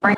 Hi,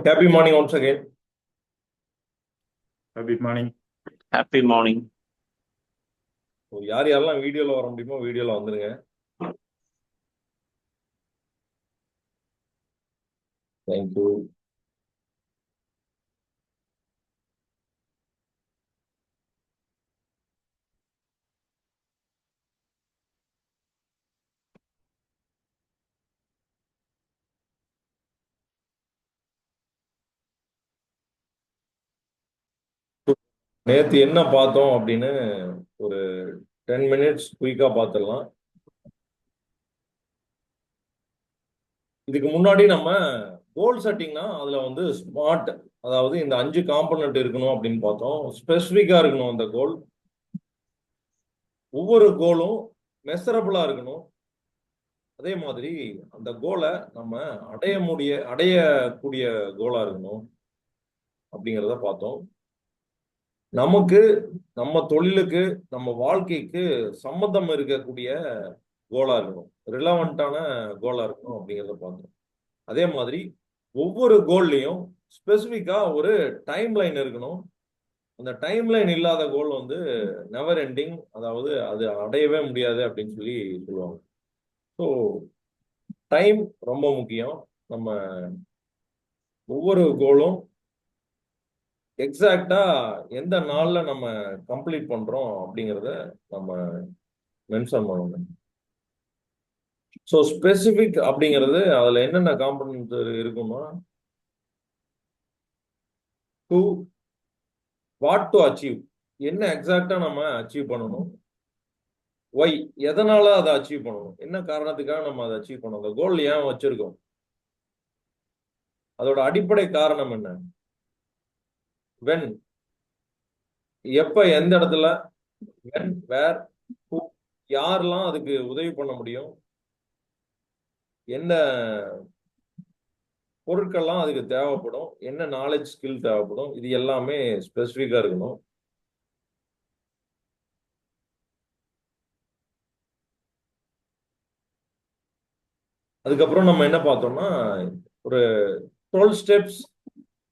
happy morning once again. Happy morning. Happy morning. யார் யாரெல்லாம் வீடியோல வர முடியுமோ வீடியோல வந்துருங்க. தேங்க்யூ. நேத்து என்ன பார்த்தோம் அப்படின்னு ஒரு 10 மினிட்ஸ் குயிக்கா பார்த்துடலாம். இதுக்கு முன்னாடி நம்ம கோல் செட்டிங்னா அதுல வந்து ஸ்மார்ட், அதாவது இந்த 5 காம்பனன்ட் இருக்கணும் அப்படின்னு பார்த்தோம். ஸ்பெசிஃபிக்கா இருக்கணும் அந்த கோல். ஒவ்வொரு கோலும் மெசரபிளா இருக்கணும். அதே மாதிரி அந்த கோலை நம்ம அடையக்கூடிய கோலா இருக்கணும் அப்படிங்கிறத பார்த்தோம். நமக்கு, நம்ம தொழிலுக்கு, நம்ம வாழ்க்கைக்கு சம்மந்தம் இருக்கக்கூடிய கோலா இருக்கணும், ரிலவெண்டான கோலா இருக்கணும் அப்படிங்கிறத பார்த்தோம். அதே மாதிரி ஒவ்வொரு கோல்லையும் ஸ்பெசிஃபிக்கா ஒரு டைம் லைன் இருக்கணும். அந்த டைம் லைன் இல்லாத கோல் வந்து நெவர் எண்டிங், அதாவது அது அடையவே முடியாது அப்படின்னு சொல்லி சொல்லுவாங்க. ஸோ டைம் ரொம்ப முக்கியம். நம்ம ஒவ்வொரு கோலும் எக்ஸாக்டா எந்த நாள்ல நம்ம கம்ப்ளீட் பண்றோம் அப்படிங்கிறத நம்ம மென்ஷன் பண்ணணும். ஸோ ஸ்பெசிபிக் அப்படிங்கிறது அதுல என்னென்ன காம்பனன்ட் இருக்குன்னா, டு வாட் டு அச்சீவ், என்ன எக்ஸாக்டா நம்ம அச்சீவ் பண்ணணும், ஒய் எதனால அதை அச்சீவ் பண்ணணும், என்ன காரணத்துக்காக நம்ம அதை அச்சீவ் பண்ணணும், அந்த கோல் ஏன் வச்சிருக்கோம், அதோட அடிப்படை காரணம் என்ன, வென் எப்ப எந்த இடத்துல, வென் வேர் ஹூ யாரெல்லாம் அதுக்கு உதவி பண்ண முடியும், என்ன பொருட்கள்லாம் அதுக்கு தேவைப்படும், என்ன நாலேஜ் ஸ்கில் தேவைப்படும், இது எல்லாமே ஸ்பெசிஃபிக்கா இருக்கணும். அதுக்கப்புறம் நம்ம என்ன பார்த்தோம்னா ஒரு 12 ஸ்டெப்ஸ்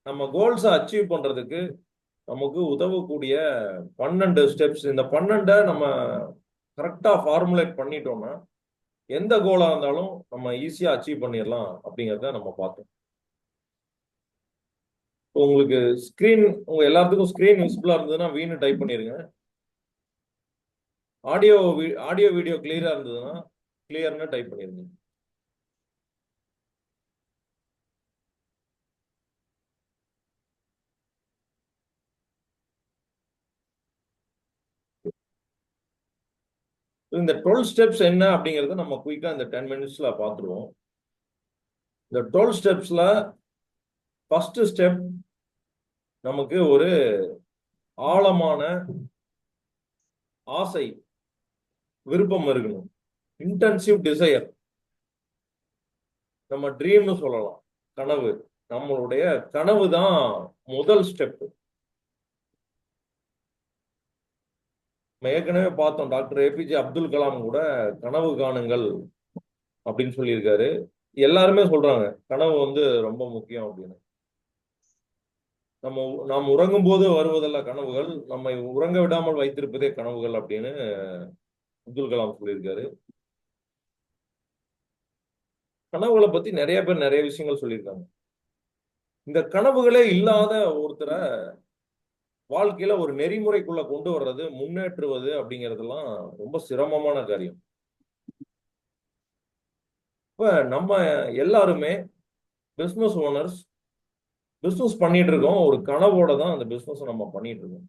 நம்ம கோல்ஸை அச்சீவ் பண்றதுக்கு நமக்கு உதவக்கூடிய 12 ஸ்டெப்ஸ். இந்த 12 நம்ம கரெக்டா ஃபார்முலேட் பண்ணிட்டோம்னா எந்த கோலா இருந்தாலும் நம்ம ஈஸியா அச்சீவ் பண்ணிடலாம் அப்படிங்கிறத நம்ம பார்த்தோம். உங்களுக்கு ஸ்கிரீன், உங்க எல்லாத்துக்கும் ஸ்கிரீன் விசிபிளா இருந்ததுன்னா வீணு டைப் பண்ணிருங்க. ஆடியோ வீடியோ கிளியரா இருந்ததுன்னா கிளியர்னு டைப் பண்ணிருங்க. இந்த 12 ஸ்டெப்ஸ் என்ன அப்படிங்கறத நம்ம குயிக்கா இந்த 10 மினிட்ஸ்ல பார்த்துருவோம். இந்த 12 ஸ்டெப்ஸ்ல ஃபர்ஸ்ட் ஸ்டெப் நமக்கு ஒரு ஆழமான ஆசை, விருப்பம் இருக்கணும். இன்டென்சிவ் டிசையர், நம்ம ட்ரீம்னு சொல்லலாம், கனவு. நம்மளுடைய கனவு தான் முதல் ஸ்டெப். நம்ம ஏற்கனவே பார்த்தோம், டாக்டர் ஏபிஜே அப்துல் கலாம் கூட கனவு காணுங்கள் அப்படின்னு சொல்லியிருக்காரு. எல்லாருமே சொல்றாங்க கனவு ரொம்ப முக்கியம் அப்படின்னு. நாம் உறங்கும் போது வருவதல்ல கனவுகள், நம்மை உறங்க விடாமல் வைத்திருப்பதே கனவுகள் அப்படின்னு அப்துல் கலாம் சொல்லியிருக்காரு. கனவுகளை பத்தி நிறைய பேர் நிறைய விஷயங்கள் சொல்லியிருக்காங்க. இந்த கனவுகளே இல்லாத ஒருத்தரை வாழ்க்கையில ஒரு நெறிமுறைக்குள்ள கொண்டு வர்றது, முன்னேற்றுவது அப்படிங்கிறதெல்லாம் ரொம்ப சிரமமான காரியம். இப்ப நம்ம எல்லாருமே பிசினஸ் ஓனர்ஸ், பிசினஸ் பண்ணிட்டு இருக்கோம். ஒரு கனவோட தான் அந்த பிசினஸ் நம்ம பண்ணிட்டு இருக்கோம்.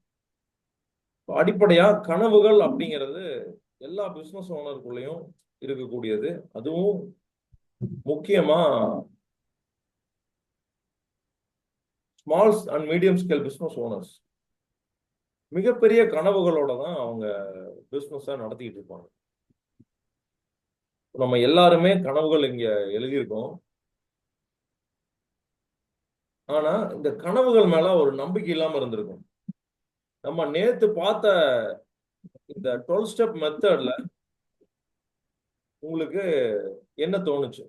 அடிப்படையா கனவுகள் அப்படிங்கிறது எல்லா பிசினஸ் ஓனருக்குள்ளயும் இருக்கக்கூடியது. அதுவும் முக்கியமா small and medium scale business owners மிகப்பெரிய கனவுகளோட தான் அவங்க பிசினஸ் நடத்திட்டு இருப்பாங்க. நம்ம எல்லாருமே கனவுகள் இங்க எழுதியிருக்கோம். ஆனா இந்த கனவுகள் மேல ஒரு நம்பிக்கை இல்லாம இருந்திருக்கும். நம்ம நேத்து பார்த்த இந்த 12 ஸ்டெப் மெத்தட்ல உங்களுக்கு என்ன தோணுச்சு?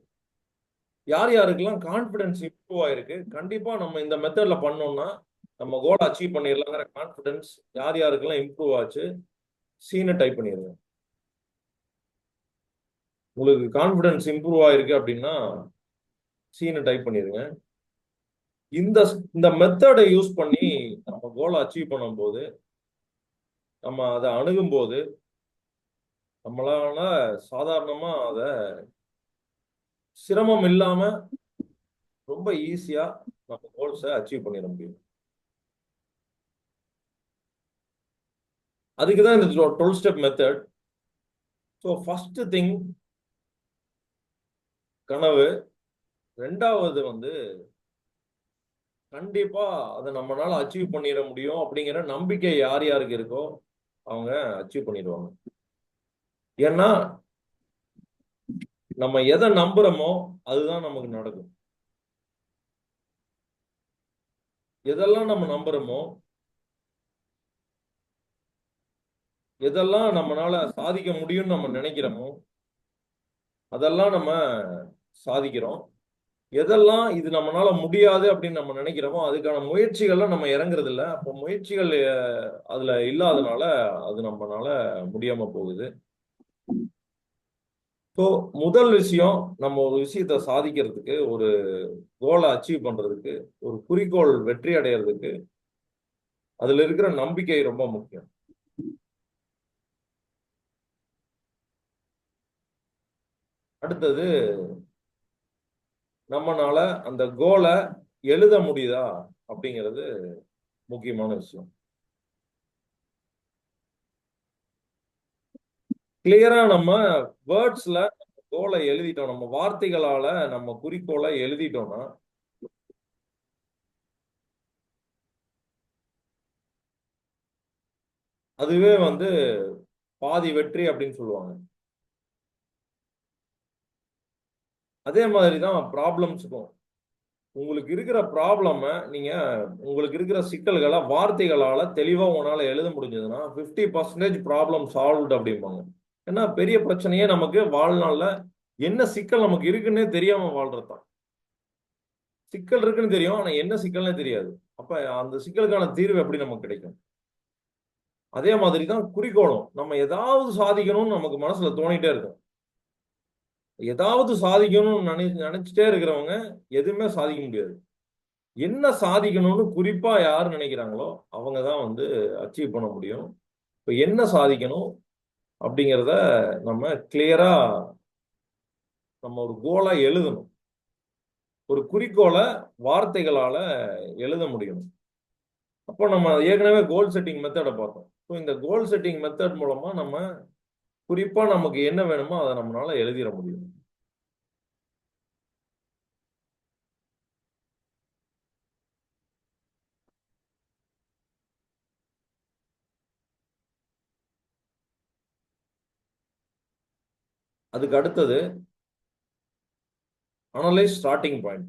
யார் யாருக்கெல்லாம் கான்பிடன்ஸ் இம்ப்ரூவ் ஆயிருக்கு, கண்டிப்பா நம்ம இந்த மெத்தட்ல பண்ணோம்னா நம்ம கோல் அச்சீவ் பண்ணிடலாங்கிற கான்பிடன்ஸ் யார் யாருக்கெல்லாம் இம்ப்ரூவ் ஆச்சு, சீனை டைப் பண்ணிருங்க. உங்களுக்கு கான்பிடன்ஸ் இம்ப்ரூவ் ஆயிருக்கு அப்படின்னா சீனை டைப் பண்ணிருங்க. இந்த இந்த மெத்தடை யூஸ் பண்ணி நம்ம கோலை அச்சீவ் பண்ணும்போது, நம்ம அதை அணுகும் போது நம்மளால சாதாரணமா அதை சிரமம் இல்லாம ரொம்ப ஈஸியா நம்ம கோல்ஸை அச்சீவ் பண்ணிட முடியும். அதுக்குதான் இந்த 12 step method. So first thing கனவு. ரெண்டாவது கண்டிப்பா அதை நம்மளால அச்சீவ் பண்ணிட முடியும் அப்படிங்கிற நம்பிக்கை யார் யாருக்கு இருக்கோ அவங்க அச்சீவ் பண்ணிடுவாங்க. ஏன்னா நம்ம எதை நம்புறோமோ அதுதான் நமக்கு நடக்கும். எதெல்லாம் நம்ம நம்புறோமோ, எதெல்லாம் நம்மளால சாதிக்க முடியும்னு நம்ம நினைக்கிறோமோ அதெல்லாம் நம்ம சாதிக்கிறோம். எதெல்லாம் இது நம்மளால முடியாது அப்படின்னு நம்ம நினைக்கிறோமோ அதுக்கான முயற்சிகள்ல நம்ம இறங்குறது இல்லை. அப்போ முயற்சிகள் அதுல இல்லாதனால அது நம்மளால முடியாம போகுது. ஸோ முதல் விஷயம், நம்ம ஒரு விஷயத்த சாதிக்கிறதுக்கு, ஒரு கோலை அச்சீவ் பண்றதுக்கு, ஒரு குறிக்கோள் வெற்றி அடைகிறதுக்கு அதுல இருக்கிற நம்பிக்கை ரொம்ப முக்கியம். அடுத்தது, நம்மனால அந்த கோலை எழுத முடியுதா அப்படிங்கிறது முக்கியமான விஷயம். கிளியரா நம்ம வேர்ட்ஸ்ல கோலை எழுதிட்டோம், நம்ம வார்த்தைகளால நம்ம குறிக்கோளை எழுதிட்டோம்னா அதுவே வந்து பாதி வெற்றி அப்படின்னு சொல்லுவாங்க. அதே மாதிரி தான் ப்ராப்ளம்ஸுக்கும். உங்களுக்கு இருக்கிற ப்ராப்ளம நீங்க உங்களுக்கு இருக்கிற சிக்கல்களை வார்த்தைகளால தெளிவா உங்களால எழுத முடிஞ்சதுன்னா 50% ப்ராப்ளம் சால்வ்டு அப்படிம்பாங்க. ஏன்னா பெரிய பிரச்சனையே நமக்கு வாழ்நாள்ல என்ன சிக்கல் நமக்கு இருக்குன்னே தெரியாம வாழ்றதுதான். சிக்கல் இருக்குன்னு தெரியும், ஆனா என்ன சிக்கல்னே தெரியாது. அப்ப அந்த சிக்கலுக்கான தீர்வு எப்படி நமக்கு கிடைக்கும்? அதே மாதிரி தான் குறிக்கோளும். நம்ம ஏதாவது சாதிக்கணும்னு நமக்கு மனசுல தோணிட்டே இருக்கும். ஏதாவது சாதிக்கணும்னு நினைச்சிட்டே இருக்கிறவங்க எதுவுமே சாதிக்க முடியாது. என்ன சாதிக்கணும்னு குறிப்பா யார் நினைக்கிறாங்களோ அவங்க தான் வந்து அச்சீவ் பண்ண முடியும். இப்ப என்ன சாதிக்கணும் அப்படிங்கிறத நம்ம கிளியரா நம்ம ஒரு கோலா எழுதணும். ஒரு குறிக்கோளை வார்த்தைகளால எழுத முடியும். அப்போ நம்ம ஏற்கனவே கோல் செட்டிங் மெத்தடை பார்த்தோம். ஸோ இந்த கோல் செட்டிங் மெத்தட் மூலமா நம்ம குறிப்பா நமக்கு என்ன வேணுமோ அதை நம்மளால எழுதிட முடியும். அதுக்கு அடுத்தது அனலைஸ் ஸ்டார்டிங் பாயிண்ட்.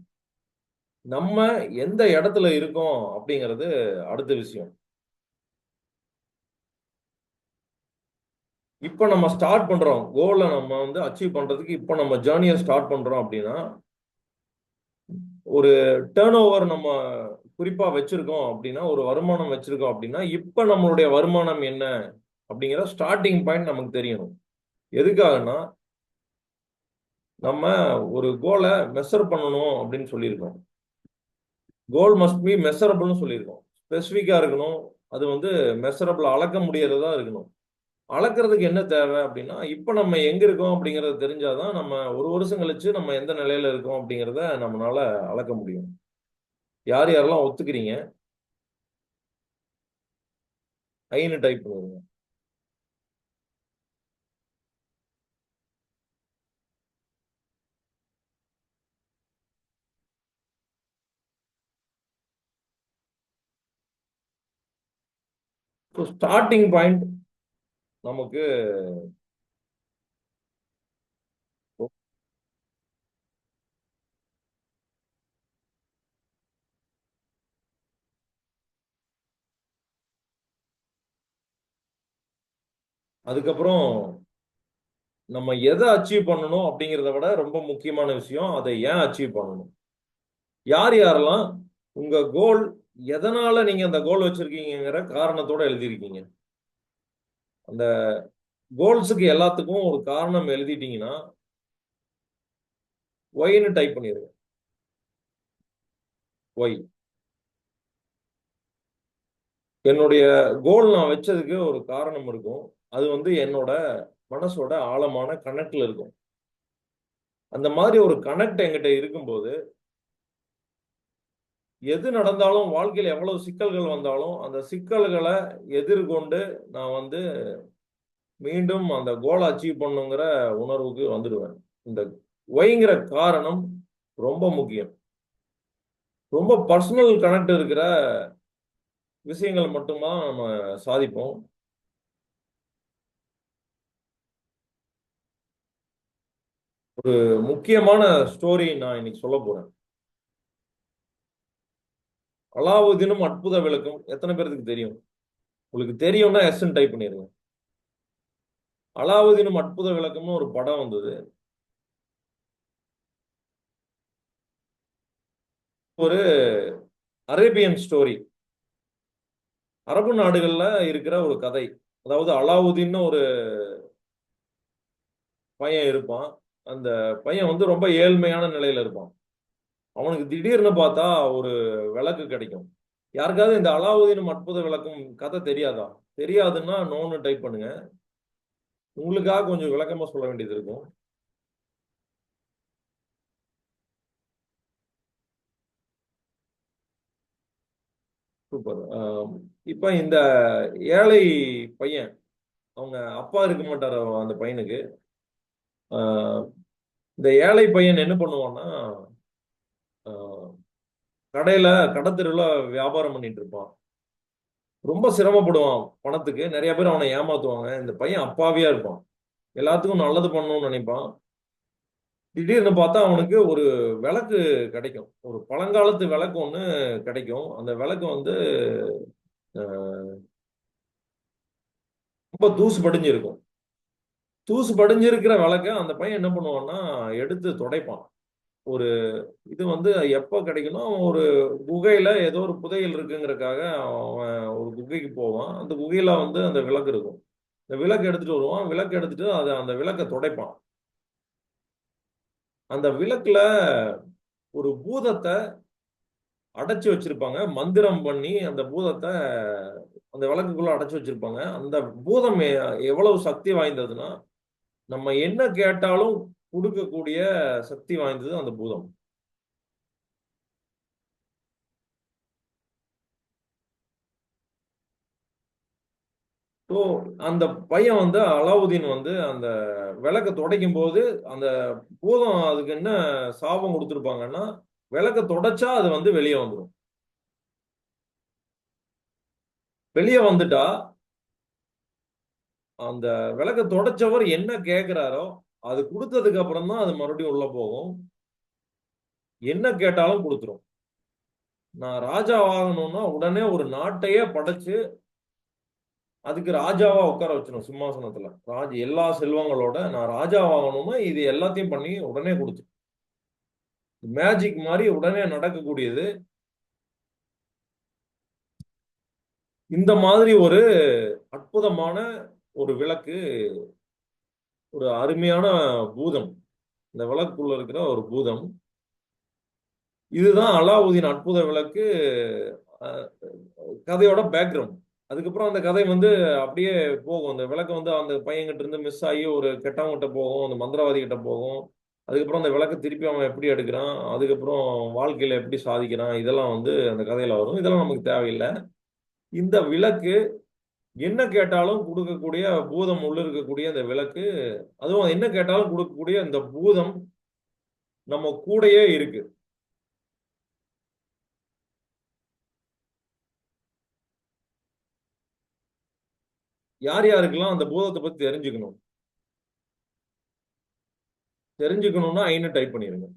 நம்ம எந்த இடத்துல இருக்கோம் அப்படிங்கிறது அடுத்த விஷயம். இப்போ நம்ம ஸ்டார்ட் பண்றோம் கோலை நம்ம வந்து அச்சீவ் பண்றதுக்கு இப்போ நம்ம ஜேர்னியை ஸ்டார்ட் பண்றோம் அப்படின்னா ஒரு டேர்ன் ஓவர் நம்ம குறிப்பா வச்சிருக்கோம் அப்படின்னா ஒரு வருமானம் வச்சிருக்கோம் அப்படின்னா இப்ப நம்மளுடைய வருமானம் என்ன அப்படிங்கிற ஸ்டார்டிங் பாயிண்ட் நமக்கு தெரியணும். எதுக்காகனா நம்ம ஒரு கோலை மெஷர் பண்ணணும் அப்படின்னு சொல்லியிருக்கோம். கோல் மஸ்ட் பி மெஷரபிள்னு சொல்லியிருக்கோம். ஸ்பெசிஃபிக்கா இருக்கணும். அது வந்து மெஷரபிள் அளக்க முடியறதா இருக்கணும். அளக்கிறதுக்கு என்ன தேவை அப்படின்னா இப்ப நம்ம எங்க இருக்கோம் அப்படிங்கறது தெரிஞ்சாதான் நம்ம ஒரு வருஷம் கழிச்சு நம்ம எந்த நிலையில இருக்கோம் அப்படிங்கிறத நம்மளால அளக்க முடியும். யார் யாரெல்லாம் ஒத்துக்கிறீங்க? ஐன்னு டைப் பண்ணுங்க. ஸ்டார்டிங் பாயிண்ட் நமக்கு அதுக்கப்புறம் நம்ம எதை அச்சீவ் பண்ணணும் அப்படிங்கிறத விட ரொம்ப முக்கியமான விஷயம் அதை ஏன் அச்சீவ் பண்ணணும். யார் யாரெல்லாம் உங்க கோல் எதனால நீங்க அந்த கோல் வச்சிருக்கீங்கிற காரணத்தோட எழுதியிருக்கீங்க. அந்த கோல்ஸுக்கு எல்லாத்துக்கும் ஒரு காரணம் எழுதிட்டீங்கன்னா ஒய்ன்னு டைப் பண்ணிருங்க. ஒய். என்னுடைய கோல் நான் வச்சதுக்கு ஒரு காரணம் இருக்கும். அது வந்து என்னோட மனசோட ஆழமான கனெக்ட்ல இருக்கும். அந்த மாதிரி ஒரு கனெக்ட் என்கிட்ட இருக்கும்போது எது நடந்தாலும் வாழ்க்கையில் எவ்வளவு சிக்கல்கள் வந்தாலும் அந்த சிக்கல்களை எதிர்கொண்டு நான் வந்து மீண்டும் அந்த கோலை அச்சீவ் பண்ணுங்கிற உணர்வுக்கு வந்துடுவேன். இந்த ஒய்ங்கிற காரணம் ரொம்ப முக்கியம். ரொம்ப பர்சனல் கனெக்ட் இருக்கிற விஷயங்கள் மட்டும்தான் நம்ம சாதிப்போம். ஒரு முக்கியமான ஸ்டோரி நான் இன்னைக்கு சொல்ல போறேன். அலாவுதீனும் அற்புத விளக்கும் எத்தனை பேருக்கு தெரியும்? உங்களுக்கு தெரியும்னா எஸ் டைப் பண்ணிருங்க. அலாவுதீனும் அற்புத விளக்கம்னு ஒரு படம் வந்தது. ஒரு அரேபியன் ஸ்டோரி. அரபு நாடுகள்ல இருக்கிற ஒரு கதை. அதாவது அலாவுதீன் ஒரு பையன் இருப்பான். அந்த பையன் வந்து ரொம்ப ஏழ்மையான நிலையில இருப்பான். அவனுக்கு திடீர்னு பார்த்தா ஒரு விளக்கு கிடைக்கும். யாருக்காவது இந்த அலாவுதீன் அற்புத விளக்கம் கதை தெரியாதா? தெரியாதுன்னா நோன்னு டைப் பண்ணுங்க. உங்களுக்காக கொஞ்சம் விளக்கமா சொல்ல வேண்டியது இருக்கும். சூப்பர். இப்ப இந்த ஏழை பையன் அவங்க அப்பா இருக்க மாட்டாரு அந்த பையனுக்கு. ஆஹ் இந்த ஏழை பையன் என்ன பண்ணுவான்னா, ஆஹ் கடையில கடத்தெருவுல வியாபாரம் பண்ணிட்டு இருப்பான். ரொம்ப சிரமப்படுவான் பணத்துக்கு. நிறைய பேர் அவனை ஏமாத்துவாங்க. இந்த பையன் அப்பாவியா இருப்பான். எல்லாத்துக்கும் நல்லது பண்ணணும்னு நினைப்பான். திடீர்னு பார்த்தா அவனுக்கு ஒரு விளக்கு கிடைக்கும். ஒரு பழங்காலத்து விளக்கு ஒண்ணு கிடைக்கும். அந்த விளக்கு வந்து அஹ், ரொம்ப தூசு படிஞ்சிருக்கும். தூசு படிஞ்சிருக்கிற விளக்க அந்த பையன் என்ன பண்ணுவான்னா எடுத்து துடைப்பான். ஒரு இது வந்து எப்ப கிடைக்கும்னா, அவன் ஒரு குகையில ஏதோ ஒரு புதையல் இருக்குங்கிறதுக்காக அவன் ஒரு குகைக்கு போவான். அந்த குகையில வந்து அந்த விளக்கு இருக்கும். இந்த விளக்கு எடுத்துட்டு வருவான். விளக்கு எடுத்துட்டு அந்த விளக்க துடைப்பான். அந்த விளக்குல ஒரு பூதத்தை அடைச்சு வச்சிருப்பாங்க. மந்திரம் பண்ணி அந்த பூதத்தை அந்த விளக்குக்குள்ள அடைச்சு வச்சிருப்பாங்க. அந்த பூதம் எவ்வளவு சக்தி வாய்ந்ததுன்னா, நம்ம என்ன கேட்டாலும் கொடுக்கக்கூடிய சக்தி வாய்ந்தது அந்த பூதம். ஸோ அந்த பையன் வந்து அலாவுதீன் வந்து அந்த விளக்க துடைக்கும் போது அந்த பூதம் அதுக்கு என்ன சாபம் கொடுத்துருப்பாங்கன்னா, விளக்க தொடச்சா அது வந்து வெளியே வந்துடும். வெளியே வந்துட்டா அந்த விளக்க தொடச்சவர் என்ன கேட்கிறாரோ அது கொடுத்ததுக்கு அப்புறம் தான் அது மறுபடியும் உள்ள போகும். என்ன கேட்டாலும் கொடுத்துரும். நான் ராஜா ஆகணும்னா உடனே ஒரு நாட்டையே படைச்சு அதுக்கு ராஜாவா உட்கார வச்சிடும் சிம்மாசனத்துல. எல்லா செல்வங்களோட நான் ராஜா ஆகணும்னா இது எல்லாத்தையும் பண்ணி உடனே கொடுத்து மேஜிக் மாதிரி உடனே நடக்கக்கூடியது. இந்த மாதிரி ஒரு அற்புதமான ஒரு விளக்கு, ஒரு அருமையான பூதம். இந்த விளக்குக்குள்ள இருக்கிற ஒரு பூதம். இதுதான் அலாவுதீன் அற்புத விளக்கு அஹ், கதையோட பேக்ரவுண்ட். அதுக்கப்புறம் அந்த கதை வந்து அப்படியே போகும். அந்த விளக்கு வந்து அந்த பையன்கிட்ட இருந்து மிஸ் ஆகி ஒரு கெட்டவங்கிட்ட போகும், அந்த மந்திரவாதி கிட்ட போகும். அதுக்கப்புறம் அந்த விளக்கு திருப்பி அவன் எப்படி எடுக்கிறான், அதுக்கப்புறம் வாழ்க்கையில எப்படி சாதிக்கிறான், இதெல்லாம் வந்து அந்த கதையில வரும். இதெல்லாம் நமக்கு தேவையில்லை. இந்த விளக்கு என்ன கேட்டாலும் கொடுக்கக்கூடிய பூதம் உள்ள இருக்கக்கூடிய அந்த விளக்கு, அதுவும் என்ன கேட்டாலும் கொடுக்கக்கூடிய இந்த பூதம் நம்ம கூடயே இருக்கு. யார் யாருக்கெல்லாம் அந்த பூதத்தை பத்தி தெரிஞ்சுக்கணும், தெரிஞ்சுக்கணும்னா ஐன்னு டைப் பண்ணிருங்க.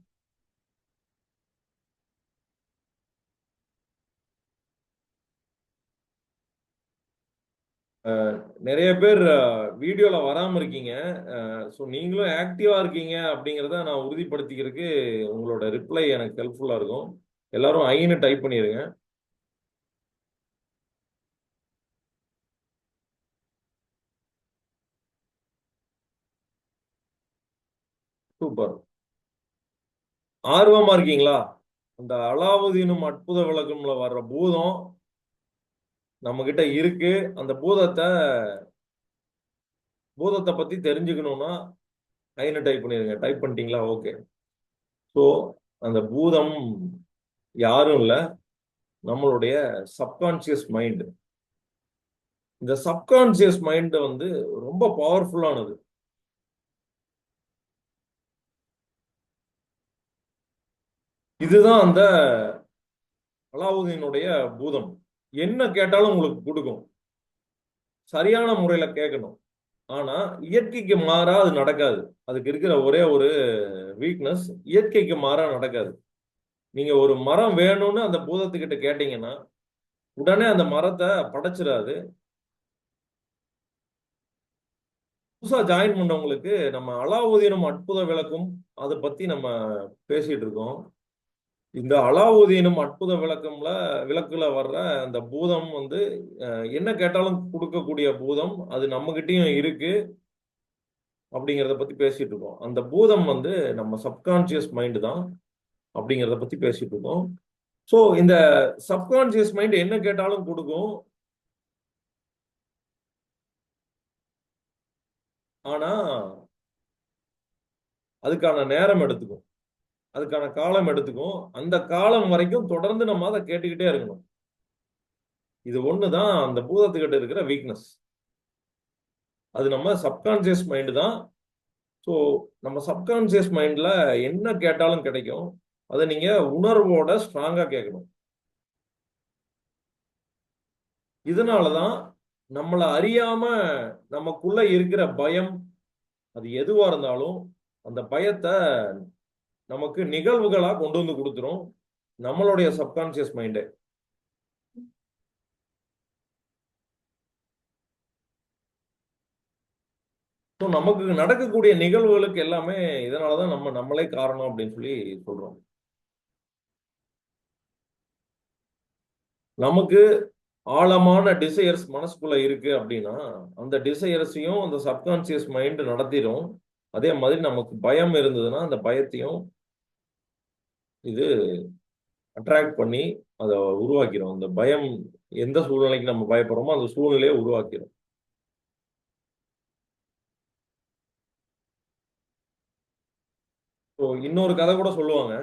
நிறைய பேர் வீடியோல வராம இருக்கீங்க. ஸோ நீங்களும் ஆக்டிவா இருக்கீங்க அப்படிங்கிறத நான் உறுதிப்படுத்திக்கிறதுக்கு உங்களோட ரிப்ளை எனக்கு ஹெல்ப்ஃபுல்லா இருக்கும். எல்லாரும் ஐன்னு டைப் பண்ணிருங்க. சூப்பர். ஆர்வமா இருக்கீங்களா? அந்த அலாவுதீனும் அற்புத விளக்கம்ல வர்ற பூதம் நம்ம கிட்ட இருக்கு. அந்த பூதத்தை பத்தி தெரிஞ்சுக்கணும்னா ஐன்னு டைப் பண்ணிருங்க. டைப் பண்ணிட்டீங்களா? ஓகே. ஸோ அந்த பூதம் யாரும் இல்ல, நம்மளுடைய சப்கான்சியஸ் மைண்ட். இந்த சப்கான்சியஸ் மைண்ட் வந்து ரொம்ப பவர்ஃபுல்லானது. இதுதான் அந்த அலாவுதீனுடைய பூதம். என்ன கேட்டாலும் உங்களுக்கு கொடுக்கும். சரியான முறையில கேட்கணும். ஆனா இயற்கைக்கு மாறா அது நடக்காது. அதுக்கு இருக்கிற ஒரே ஒரு வீக்னஸ், இயற்கைக்கு மாறா நடக்காது. நீங்க ஒரு மரம் வேணும்னு அந்த பூதத்துக்கிட்ட கேட்டீங்கன்னா உடனே அந்த மரத்தை படைச்சிடாது. புதுசா ஜாயின் பண்ணவங்களுக்கு நம்ம அலாவுதீனும் அற்புத விளக்கும் அதை பத்தி நம்ம பேசிட்டு இருக்கோம். இந்த அலாவுதீனும் அற்புத விளக்குல வர்ற அந்த பூதம் வந்து என்ன கேட்டாலும் கொடுக்கக்கூடிய பூதம், அது நம்ம கிட்டயும் இருக்கு அப்படிங்கிறத பத்தி பேசிட்டு இருக்கோம். அந்த பூதம் வந்து நம்ம சப்கான்சியஸ் மைண்ட் தான் அப்படிங்கிறத பத்தி பேசிட்டு இருக்கோம். ஸோ இந்த சப்கான்சியஸ் மைண்ட் என்ன கேட்டாலும் கொடுக்கும். ஆனா அதுக்கான நேரம் எடுத்துக்கும், அதுக்கான காலம் எடுத்துக்கும். அந்த காலம் வரைக்கும் தொடர்ந்து நம்ம அதை கேட்டுக்கிட்டே இருக்கணும். இது ஒண்ணுதான் அந்த பூதத்துக்கிட்ட இருக்கிற வீக்னஸ். அது நம்ம சப்கான்சியஸ் மைண்டு தான். ஸோ நம்ம சப்கான்சியஸ் மைண்ட்ல என்ன கேட்டாலும் கிடைக்கும். அதை நீங்க உணர்வோட ஸ்ட்ராங்கா கேட்கணும். இதனாலதான் நம்மள அறியாம நமக்குள்ள இருக்கிற பயம், அது எதுவா இருந்தாலும் அந்த பயத்தை நமக்கு நிகழ்வுகளா கொண்டு வந்து கொடுத்துரும் நம்மளுடைய சப்கான்சியஸ் மைண்டு. ஸோ நமக்கு நடக்கக்கூடிய நிகழ்வுகளுக்கு எல்லாமே இதனாலதான் நம்ம நம்மளே காரணம் அப்படின்னு சொல்லி சொல்றோம். நமக்கு ஆழமான டிசையர்ஸ் மனசுக்குள்ள இருக்கு அப்படின்னா அந்த டிசையர்ஸையும் அந்த சப்கான்சியஸ் மைண்ட் நடத்திடும். அதே மாதிரி நமக்கு பயம் இருந்ததுன்னா அந்த பயத்தையும் இது அட்ராக்ட் பண்ணி அதை உருவாக்கிடும். அந்த பயம் எந்த சூழ்நிலைக்கு நம்ம பயப்படுறோமோ அந்த சூழ்நிலையை உருவாக்கிடும். இன்னொரு கதை கூட சொல்லுவாங்க.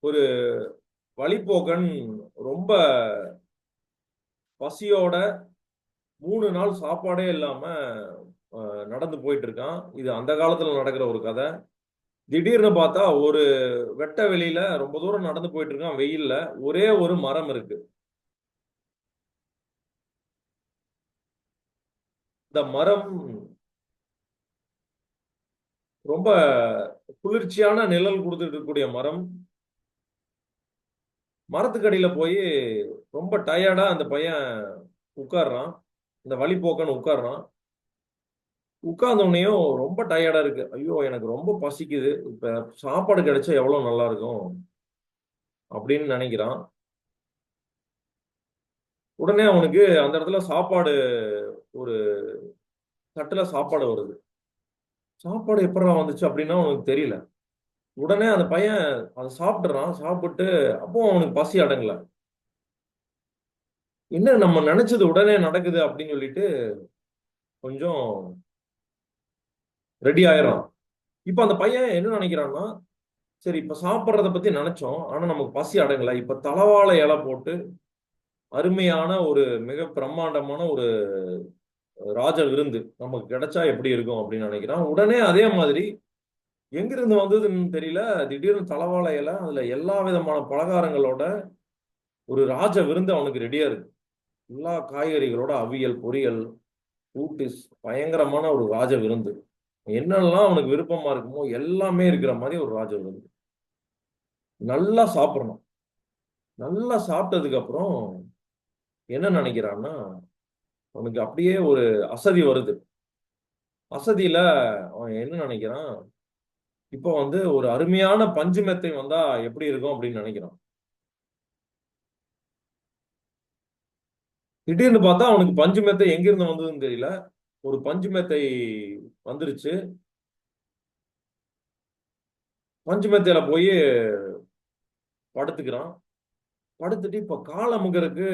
ஒரு வழிப்போக்கன் ரொம்ப பசியோட 3 நாள் சாப்பாடே இல்லாம நடந்து போயிட்டு இருக்கான். இது அந்த காலத்துல நடக்கிற ஒரு கதை. திடீர்னு பார்த்தா ஒரு வெட்ட வெளியில ரொம்ப தூரம் நடந்து போயிட்டு இருக்கான் வெயில்ல. ஒரே ஒரு மரம் இருக்கு. இந்த மரம் ரொம்ப குளிர்ச்சியான நிழல் கொடுத்துட்டு இருக்கக்கூடிய மரம். மரத்துக்கு அடியில போய் ரொம்ப டயர்டா அந்த பையன் உட்கார்றான். இந்த வழிப்போக்கன் உட்கார்றான். உட்கார்ந்த உடனேயும் ரொம்ப டயர்டா இருக்கு. ஐயோ எனக்கு ரொம்ப பசிக்குது. இப்ப சாப்பாடு கிடைச்சா எவ்வளவு நல்லா இருக்கும் அப்படின்னு நினைக்கிறான். உடனே அவனுக்கு அந்த இடத்துல சாப்பாடு, ஒரு தட்டுல சாப்பாடு வருது. சாப்பாடு எப்படிடா வந்துச்சு அப்படின்னா அவனுக்கு தெரியல. உடனே அந்த பையன் அதை சாப்பிடுறான். சாப்பிட்டு அப்போ அவனுக்கு பசி அடங்கல. என்ன நம்ம நினைச்சது உடனே நடக்குது அப்படின்னு சொல்லிட்டு கொஞ்சம் ரெடி ஆயிடுறான். இப்ப அந்த பையன் என்ன நினைக்கிறான்னா, சரி இப்ப சாப்பிடுறத பத்தி நினைச்சோம். ஆனா நமக்கு பசி அடங்கல. இப்ப தலவாழை இலை போட்டு அருமையான ஒரு மிக பிரம்மாண்டமான ஒரு ராஜ விருந்து நமக்கு கிடைச்சா எப்படி இருக்கும் அப்படின்னு நினைக்கிறான். உடனே அதே மாதிரி எங்கிருந்து வந்ததுன்னு தெரியல. திடீர்னு தலவாழை இலை, அதுல எல்லா விதமான பலகாரங்களோட ஒரு ராஜ விருந்து அவனுக்கு ரெடியா இருக்கு. எல்லா காய்கறிகளோட அவியல், பொரியல், கூட்டு, பயங்கரமான ஒரு ராஜ விருந்து. என்னெல்லாம் அவனுக்கு விருப்பமா இருக்குமோ எல்லாமே இருக்கிற மாதிரி ஒரு ராஜ விருந்து. நல்லா சாப்பிடணும். நல்லா சாப்பிட்டதுக்கு அப்புறம் என்ன நினைக்கிறான்னா, அவனுக்கு அப்படியே ஒரு அசதி வருது. அசதியில அவன் என்ன நினைக்கிறான், இப்போ வந்து ஒரு அருமையான பஞ்சு மெத்தை வந்தா எப்படி இருக்கும் அப்படின்னு நினைக்கிறான். திடீர்னு பார்த்தா அவனுக்கு பஞ்சு மெத்தை எங்கிருந்து வந்ததுன்னு தெரியல. ஒரு பஞ்சு மெத்தை வந்துருச்சு. பஞ்சு மெத்தையில போய் படுத்துக்கிறான். படுத்துட்டு இப்ப கால் அமுக்கறதுக்கு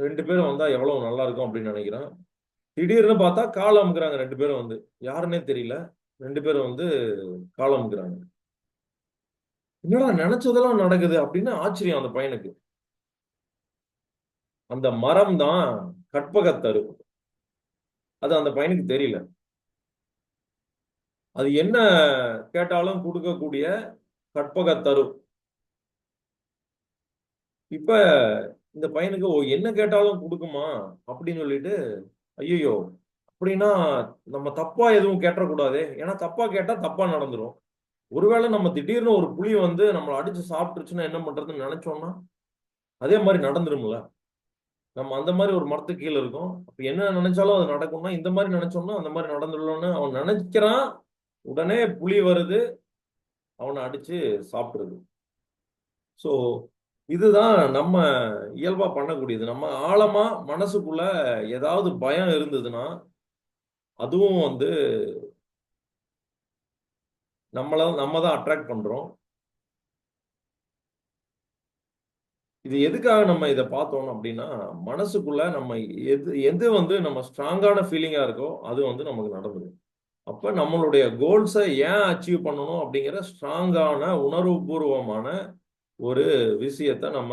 2 பேரும் வந்தா எவ்வளவு நல்லா இருக்கும் அப்படின்னு நினைக்கிறான். திடீர்னு பார்த்தா கால் அமுக்குறாங்க 2 பேரும் வந்து. யாருன்னே தெரியல. 2 பேரும் வந்து கால் அமுக்குறாங்க. என்னடா நினைச்சதெல்லாம் நடக்குது அப்படின்னு ஆச்சரியம் அந்த பையனுக்கு. அந்த மரம் தான் கற்பகத்தரு. அது அந்த பையனுக்கு தெரியல. அது என்ன கேட்டாலும் கொடுக்கக்கூடிய கற்பகத்தரு. இப்ப இந்த பையனுக்கு என்ன கேட்டாலும் கொடுக்குமா அப்படின்னு சொல்லிட்டு, ஐயோ அப்படின்னா நம்ம தப்பா எதுவும் கேட்டக்கூடாதே. ஏன்னா தப்பா கேட்டா தப்பா நடந்துரும். ஒருவேளை நம்ம திடீர்னு ஒரு புலி வந்து நம்மளை அடிச்சு சாப்பிட்டுருச்சுன்னா என்ன பண்றதுன்னு நினைச்சோம்னா அதே மாதிரி நடந்துரும்ல. நம்ம அந்த மாதிரி ஒரு மரத்துக்கு கீழே இருக்கோம். அப்ப என்ன நினைச்சாலும் அது நடக்கும்னா இந்த மாதிரி நினைச்சோம்னா அந்த மாதிரி நடந்துடலாம்னு அவன் நினைக்கிறான். உடனே புலி வருது, அவனை அடிச்சு சாப்பிடுறது. சோ இதுதான் நம்ம இயல்பா பண்ணக்கூடியது. நம்ம ஆழமா மனசுக்குள்ள ஏதாவது பயம் இருந்ததுன்னா அதுவும் வந்து நம்ம தான் அட்ராக்ட் பண்றோம். இது எதுக்காக நம்ம இதை பார்த்தோம் அப்படின்னா, மனசுக்குள்ள நம்ம எது எது வந்து நம்ம ஸ்ட்ராங்கான ஃபீலிங்கா இருக்கோ அது வந்து நமக்கு நடந்துடும். அப்ப நம்மளுடைய கோல்ஸை ஏன் அச்சீவ் பண்ணணும் அப்படிங்கிற ஸ்ட்ராங்கான உணர்வுபூர்வமான ஒரு விஷயத்தை நம்ம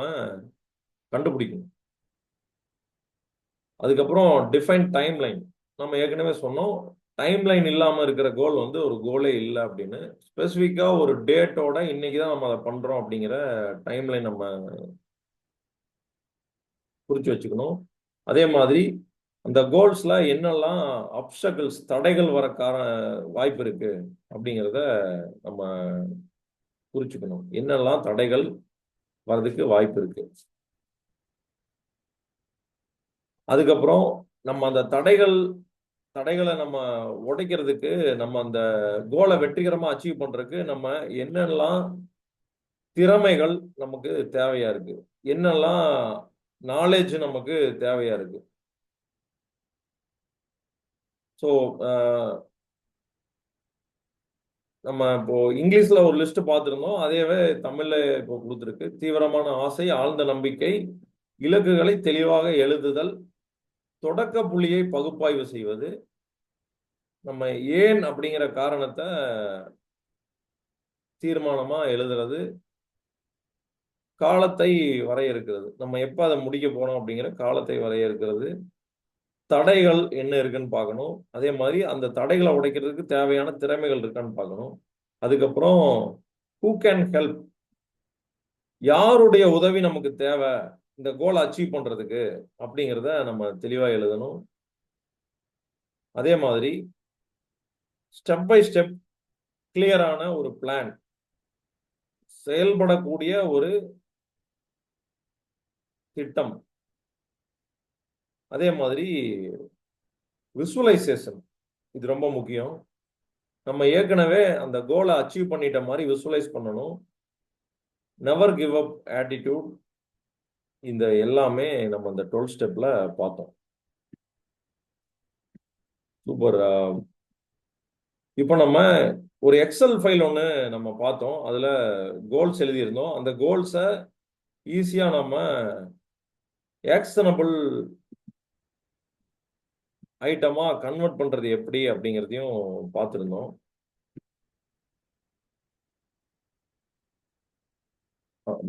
கண்டுபிடிக்கணும். அதுக்கப்புறம் டிஃபைன் டைம் லைன். நம்ம ஏற்கனவே சொன்னோம், டைம்லைன் இல்லாம இருக்கிற கோல் வந்து ஒரு கோலே இல்லை அப்படின்னு. ஸ்பெசிஃபிக்கா ஒரு டேட்டோட இன்னைக்கு தான் நம்ம அதை பண்றோம் அப்படிங்கிற டைம்லைன் நம்ம குறிச்சு வச்சுக்கணும். அதே மாதிரி அந்த கோல்ஸ்ல என்னெல்லாம் அப்டக்கிள்ஸ் தடைகள் வர வாய்ப்பு இருக்கு அப்படிங்கிறத நம்ம குறிச்சுக்கணும். என்னெல்லாம் தடைகள் வர்றதுக்கு வாய்ப்பு இருக்கு. அதுக்கப்புறம் நம்ம அந்த தடைகளை நம்ம உடைக்கிறதுக்கு, நம்ம அந்த கோலை வெற்றிகரமா அச்சீவ் பண்றதுக்கு நம்ம என்னெல்லாம் திறமைகள் நமக்கு தேவையா இருக்கு, என்னெல்லாம் நாலேஜ் நமக்கு தேவையா இருக்கு. ஸோ நம்ம இப்போ இங்கிலீஷ்ல ஒரு லிஸ்ட் பார்த்துருந்தோம், அதேவே தமிழ்ல இப்போ கொடுத்துருக்கு. தீவிரமான ஆசை, ஆழ்ந்த நம்பிக்கை, இலக்குகளை தெளிவாக எழுதுதல், தொடக்க புள்ளியை பகுப்பாய்வு செய்வது, நம்ம ஏன் அப்படிங்கிற காரணத்தை தீர்மானமா எழுதுறது, காலத்தை வரையறுக்கிறது, நம்ம எப்ப அதை முடிக்க போறோம் அப்படிங்கிற காலத்தை வரையறுக்கிறது, தடைகள் என்ன இருக்குன்னு பார்க்கணும். அதே மாதிரி அந்த தடைகளை உடைக்கிறதுக்கு தேவையான திறமைகள் இருக்கான்னு பார்க்கணும். அதுக்கப்புறம் ஹூ கேன் ஹெல்ப், யாருடைய உதவி நமக்கு தேவை இந்த கோலை அச்சீவ் பண்றதுக்கு அப்படிங்கிறத நம்ம தெளிவா எழுதணும். அதே மாதிரி ஸ்டெப் பை ஸ்டெப் கிளியரான ஒரு பிளான், செயல்படக்கூடிய ஒரு திட்டம். அதே மாதிரி விசுவலைசேஷன், இது ரொம்ப முக்கியம். நம்ம ஏற்கனவே அந்த கோலை அச்சீவ் பண்ணிட்ட மாதிரி விசுவலைஸ் பண்ணணும். நெவர் கிவ் அப் ஆட்டிடியூட், இந்த எல்லாமே நம்ம இந்த 12 ஸ்டெப்ல பார்த்தோம். சூப்பர். இப்போ நம்ம ஒரு எக்ஸல் ஃபைல் ஒன்று நம்ம பார்த்தோம், அதுல கோல்ஸ் எழுதியிருந்தோம். அந்த கோல்ஸை ஈஸியா நம்ம ஆக்ஷனபிள் ஐட்டமா கன்வெர்ட் பண்றது எப்படி அப்படிங்கிறதையும் பார்த்துருந்தோம்.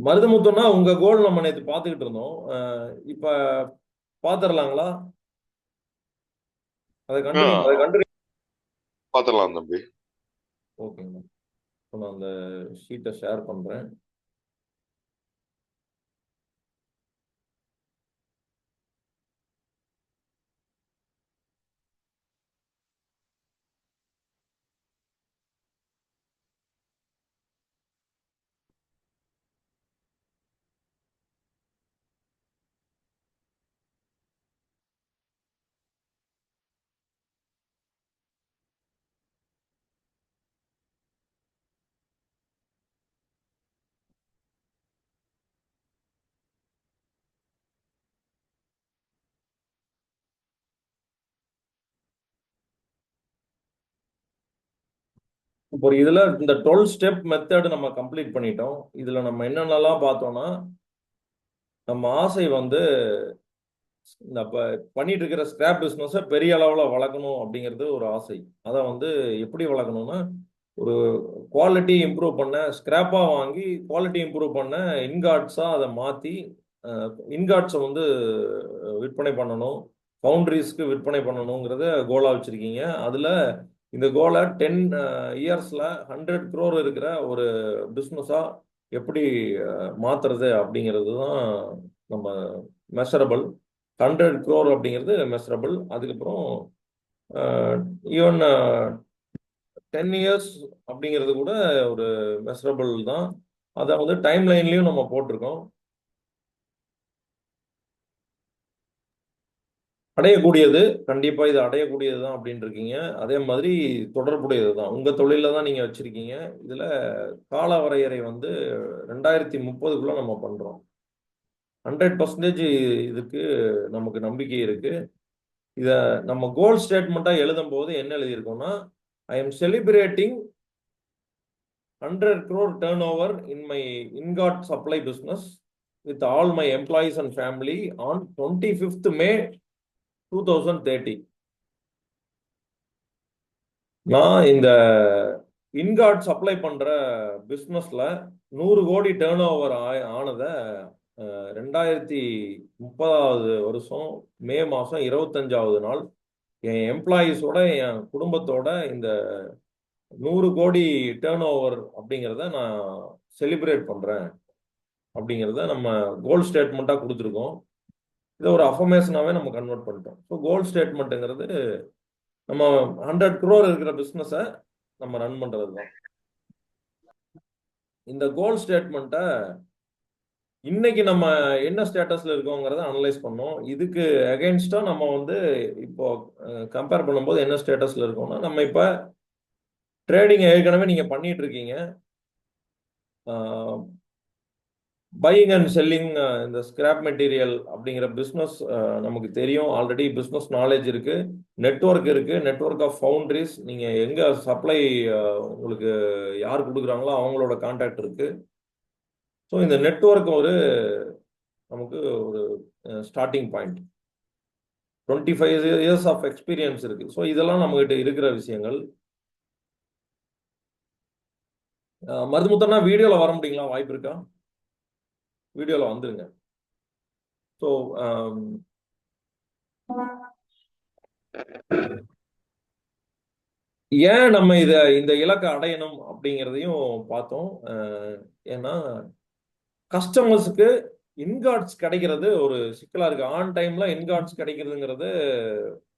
மருதமுத்தம்னா உங்க கோல் நம்ம நேற்று பார்த்துக்கிட்டு இருந்தோம். இப்ப பாத்துடலாங்களா? அதை கண்டு பாத்துடலாம் தம்பி. ஓகேங்க, நான் அந்த ஷீட்டை ஷேர் பண்றேன். இப்போ இதுல இந்த 12 ஸ்டெப் மெத்தட் நம்ம கம்ப்ளீட் பண்ணிட்டோம். இதுல நம்ம என்னென்னலாம் பார்த்தோம்னா, நம்ம ஆசை வந்து இந்த பண்ணிட்டு இருக்கிற ஸ்கிராப் பிஸ்னஸை பெரிய அளவில் வளர்க்கணும் அப்படிங்கிறது ஒரு ஆசை. அதை வந்து எப்படி வளர்க்கணும்னா, ஒரு குவாலிட்டி இம்ப்ரூவ் பண்ண, ஸ்கிராப்பாக வாங்கி குவாலிட்டி இம்ப்ரூவ் பண்ண இன்கார்ட்ஸாக அதை மாற்றி இன்கார்ட்ஸை வந்து விற்பனை பண்ணணும், ஃபவுண்டரிஸ்க்கு விற்பனை பண்ணணுங்கிறத கோலாக வச்சுருக்கீங்க. அதில் இந்த கோலை 10 இயர்ஸில் 100 crore இருக்கிற ஒரு பிஸ்னஸாக எப்படி மாற்றுறது அப்படிங்கிறது தான் நம்ம மெஷரபிள். 100 crore அப்படிங்கிறது மெஷரபிள். அதுக்கப்புறம் ஈவன் 10 இயர்ஸ் அப்படிங்கிறது கூட ஒரு மெஷரபிள் தான். அதை வந்து டைம் லைன்லையும் நம்ம போட்டிருக்கோம். அடையக்கூடியது, கண்டிப்பா இது அடையக்கூடியது தான் அப்படின்னு இருக்கீங்க. அதே மாதிரி தொடர்புடையது தான், உங்க தொழில தான் நீங்க வச்சிருக்கீங்க. இதுல கால வரையறை வந்து 2030க்குள்ள நம்ம பண்றோம். 100% இதுக்கு நமக்கு நம்பிக்கை இருக்கு. இத நம்ம கோல் ஸ்டேட்மெண்டா எழுதும் போது என்ன எழுதியிருக்கோம்னா, I am celebrating 100 crore turnover in my ingot supply business with all my employees and family on 25th May 2030. நான் இந்த இன்கார்ட் சப்ளை பண்ற பிஸ்னஸ்ல 100 கோடி டேர்ன் ஓவர் ஆனதை 2030 மே மாசம் 25வது நாள் என் எம்ப்ளாயீஸோட என் குடும்பத்தோட இந்த 100 கோடி டேர்ன் ஓவர் அப்படிங்கிறத நான் செலிப்ரேட் பண்றேன் அப்படிங்கிறத நம்ம கோல் ஸ்டேட்மெண்ட்டாக கொடுத்துருக்கோம். இதை ஒரு அஃபர்மேஷனாகவே நம்ம கன்வெர்ட் பண்ணிட்டோம். ஸோ கோல் ஸ்டேட்மெண்ட்டுங்கிறது நம்ம 100 crore இருக்கிற பிஸ்னஸை நம்ம ரன் பண்ணுறது தான். இந்த கோல் ஸ்டேட்மெண்ட்டை இன்னைக்கு நம்ம என்ன ஸ்டேட்டஸ்ல இருக்கோங்கிறத அனலைஸ் பண்ணோம். இதுக்கு அகைன்ஸ்டா நம்ம வந்து இப்போ கம்பேர் பண்ணும்போது என்ன ஸ்டேட்டஸ்ல இருக்கோம்னா, நம்ம இப்போ ட்ரேடிங் ஏற்கனவே நீங்க பண்ணிட்டு இருக்கீங்க. பையிங் அண்ட் செல்லிங் இந்த ஸ்கிராப் மெட்டீரியல் அப்படிங்கிற பிஸ்னஸ் நமக்கு தெரியும். ஆல்ரெடி பிஸ்னஸ் நாலேஜ் இருக்கு, நெட்வொர்க் இருக்கு, நெட்வொர்க் ஆஃப் ஃபவுண்டரிஸ். நீங்க எங்க சப்ளை உங்களுக்கு யார் கொடுக்குறாங்களோ அவங்களோட கான்டாக்ட் இருக்கு. ஸோ இந்த நெட்வொர்க் ஒரு நமக்கு ஒரு starting point. 25 years of experience இருக்கு. ஸோ இதெல்லாம் நம்மகிட்ட இருக்கிற விஷயங்கள். மருதுமுத்தனா வீடியோல வர முடியுங்களா? வாய்ப்பு இருக்கா? வீடியோல வந்துருங்க. ஸோ ஏன் நம்ம இந்த இலக்கை அடையணும் அப்படிங்கிறதையும் பார்த்தோம். ஏன்னா கஸ்டமர்ஸுக்கு இன்கார்ட்ஸ் கிடைக்கிறது ஒரு சிக்கலா இருக்கு. ஆன் டைம்ல இன்கார்ட்ஸ் கிடைக்கிறதுங்கிறது